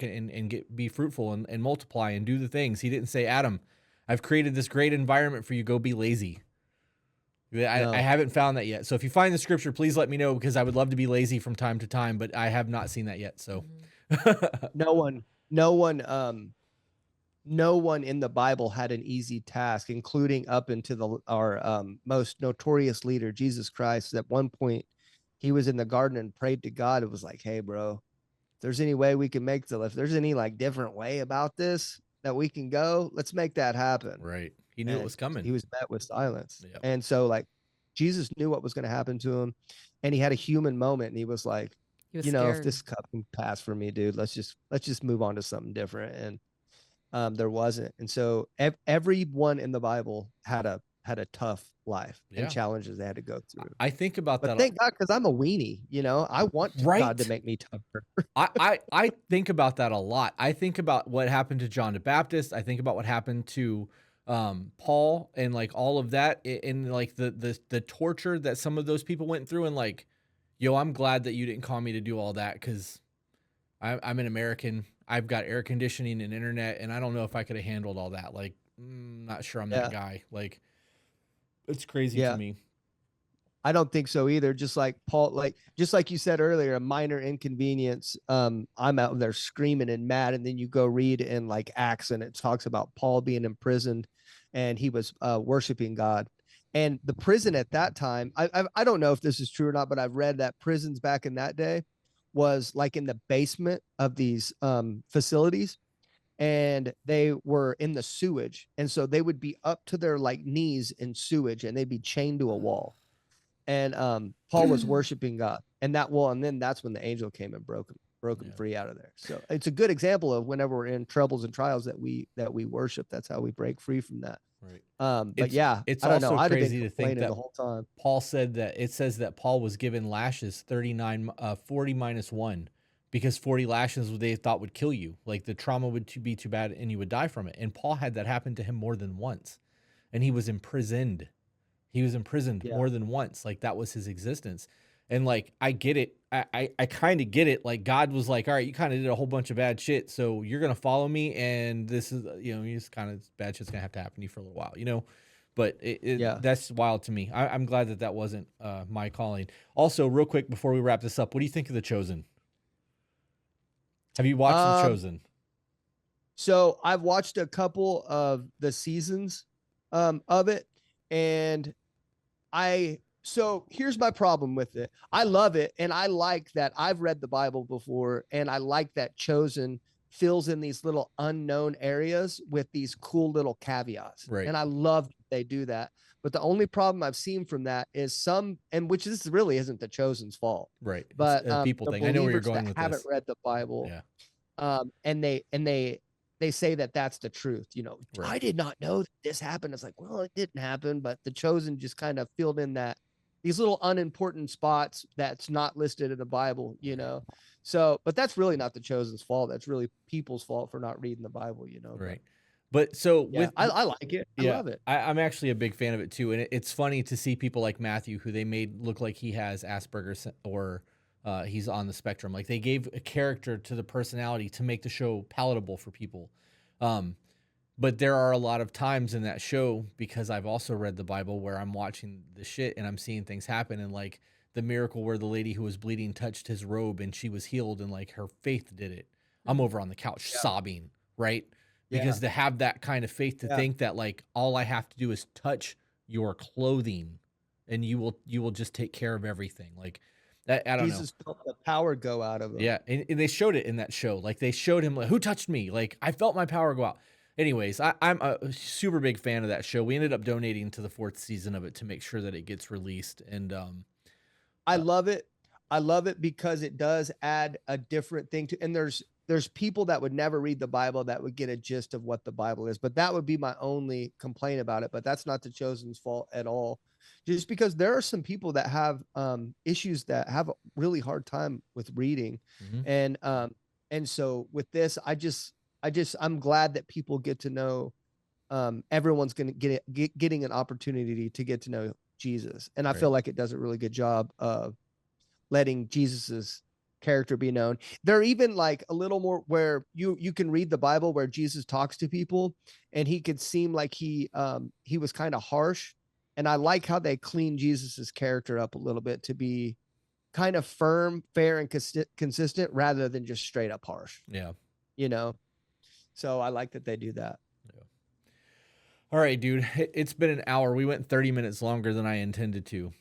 S1: and be fruitful and multiply and do the things. He didn't say, Adam, I've created this great environment for you. Go be lazy. I haven't found that yet. So if you find the scripture, please let me know, because I would love to be lazy from time to time, but I have not seen that yet. So
S3: no one in the Bible had an easy task, including up into our most notorious leader, Jesus Christ. At one point, he was in the garden and prayed to God. It was like, hey, bro, if there's any way we can if there's any different way about this that we can go, let's make that happen.
S1: Right. He knew it was coming.
S3: He was met with silence. Yep. And so Jesus knew what was going to happen to him, and he had a human moment, and he was like, if this cup can pass for me, dude, let's just move on to something different. And there wasn't. And so everyone in the Bible had a tough life and challenges they had to go through.
S1: I think about that.
S3: Thank God, because I'm a weenie, I want God to make me tougher.
S1: I think about that a lot. I think about what happened to John the Baptist. I think about what happened to Paul and all of that, and the torture that some of those people went through. And I'm glad that you didn't call me to do all that, because I'm an American. I've got air conditioning and internet, and I don't know if I could have handled all that. Not sure I'm that guy. It's crazy to me.
S3: I don't think so either. Just like Paul, just like you said earlier, a minor inconvenience. I'm out there screaming and mad, and then you go read in Acts, and it talks about Paul being imprisoned, and he was worshiping God. And the prison at that time, I don't know if this is true or not, but I've read that prisons back in that day was like in the basement of these facilities, and they were in the sewage. And so they would be up to their like knees in sewage, and they'd be chained to a wall. And Paul was worshiping God, and then that's when the angel came and broke him free out of there. So it's a good example of whenever we're in troubles and trials that we worship. That's how we break free from that.
S1: Right.
S3: But
S1: it's
S3: I don't know.
S1: also
S3: I'd have
S1: crazy
S3: been
S1: to think
S3: complaining
S1: that
S3: the whole time.
S1: Paul said that it says that Paul was given lashes 40 minus 1, because 40 lashes they thought would kill you. Like the trauma would be too bad and you would die from it. And Paul had that happen to him more than once, and he was imprisoned. He was imprisoned more than once. Like that was his existence. And like, I get it. I kind of get it. Like God was like, all right, you kind of did a whole bunch of bad shit, so you're going to follow me. And this is, you just kind of bad shit's going to have to happen to you for a little while, but that's wild to me. I'm glad that wasn't my calling. Also, real quick, before we wrap this up, what do you think of The Chosen? Have you watched The Chosen?
S3: So I've watched a couple of the seasons of it, and so here's my problem with it. I love it, and I like that I've read the Bible before, and I like that Chosen fills in these little unknown areas with these cool little caveats.
S1: Right.
S3: And I love that they do that. But the only problem I've seen from that is which this really isn't the Chosen's fault.
S1: Right.
S3: But
S1: it's a people thing. I know where you're going with this.
S3: Haven't read the Bible.
S1: Yeah.
S3: And they say that that's the truth.
S1: Right.
S3: I did not know that this happened. It's like, well, it didn't happen, but the Chosen just kind of filled in these little unimportant spots that's not listed in the Bible, So, but that's really not the Chosen's fault. That's really people's fault for not reading the Bible,
S1: Right. But so
S3: I like it. I love it.
S1: I'm actually a big fan of it too. And it's funny to see people like Matthew, who they made look like he has Asperger's or he's on the spectrum. Like they gave a character to the personality to make the show palatable for people. But there are a lot of times in that show, because I've also read the Bible, where I'm watching the shit and I'm seeing things happen, and like the miracle where the lady who was bleeding touched his robe and she was healed, and like her faith did it. I'm over on the couch sobbing, right? Because to have that kind of faith to think that like all I have to do is touch your clothing and you will just take care of everything. Like that, I don't know.
S3: Jesus felt the power go out of him.
S1: Yeah, and they showed it in that show. Like they showed him like, who touched me? Like I felt my power go out. Anyways, I'm a super big fan of that show. We ended up donating to the 4th season of it to make sure that it gets released. And
S3: I love it. I love it because it does add a different thing to, and there's people that would never read the Bible that would get a gist of what the Bible is. But that would be my only complaint about it. But that's not the Chosen's fault at all. Just because there are some people that have issues that have a really hard time with reading.
S1: Mm-hmm.
S3: And so with this, I'm glad that people get to know, everyone's going to getting an opportunity to get to know Jesus. And I feel like it does a really good job of letting Jesus's character be known. They're even like a little more where you can read the Bible where Jesus talks to people and he could seem like he was kind of harsh. And I like how they clean Jesus's character up a little bit to be kind of firm, fair, and consistent rather than just straight up harsh.
S1: Yeah.
S3: So I like that they do that.
S1: Yeah. All right, dude. It's been an hour. We went 30 minutes longer than I intended to.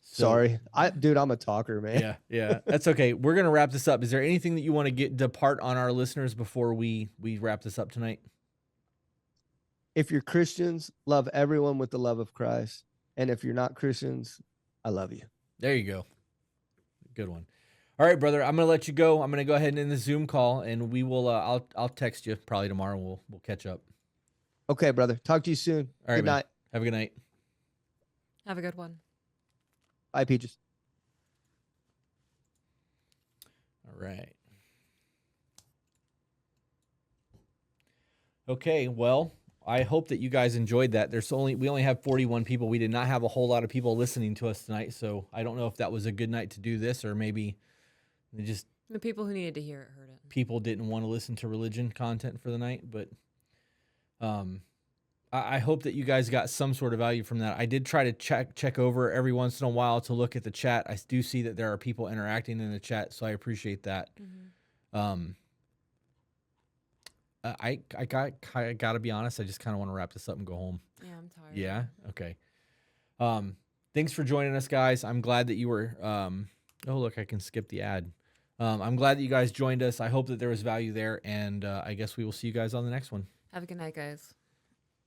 S3: Sorry. I'm a talker, man.
S1: Yeah. That's okay. We're going to wrap this up. Is there anything that you want to depart on our listeners before we wrap this up tonight?
S3: If you're Christians, love everyone with the love of Christ. And if you're not Christians, I love you.
S1: There you go. Good one. All right, brother. I'm going to let you go. I'm going to go ahead and end the Zoom call, and we will, I'll text you probably tomorrow. We'll catch up.
S3: Okay, brother. Talk to you soon.
S1: All right,
S3: good night.
S1: Have a good night.
S2: Have a good one.
S3: Bye, Peaches.
S1: All right. Okay, well, I hope that you guys enjoyed that. We only have 41 people. We did not have a whole lot of people listening to us tonight, so I don't know if that was a good night to do this, or maybe just
S2: the people who needed to hear it heard it.
S1: People didn't want to listen to religion content for the night, but I hope that you guys got some sort of value from that. I did try to check over every once in a while to look at the chat. I do see that there are people interacting in the chat, so I appreciate that. Mm-hmm. I gotta be honest. I just kind of want to wrap this up and go home.
S2: Yeah, I'm tired.
S1: Yeah. Okay. Thanks for joining us, guys. I'm glad that you were. Oh, look, I can skip the ad. I'm glad that you guys joined us. I hope that there was value there, and I guess we will see you guys on the next one.
S2: Have a good night, guys.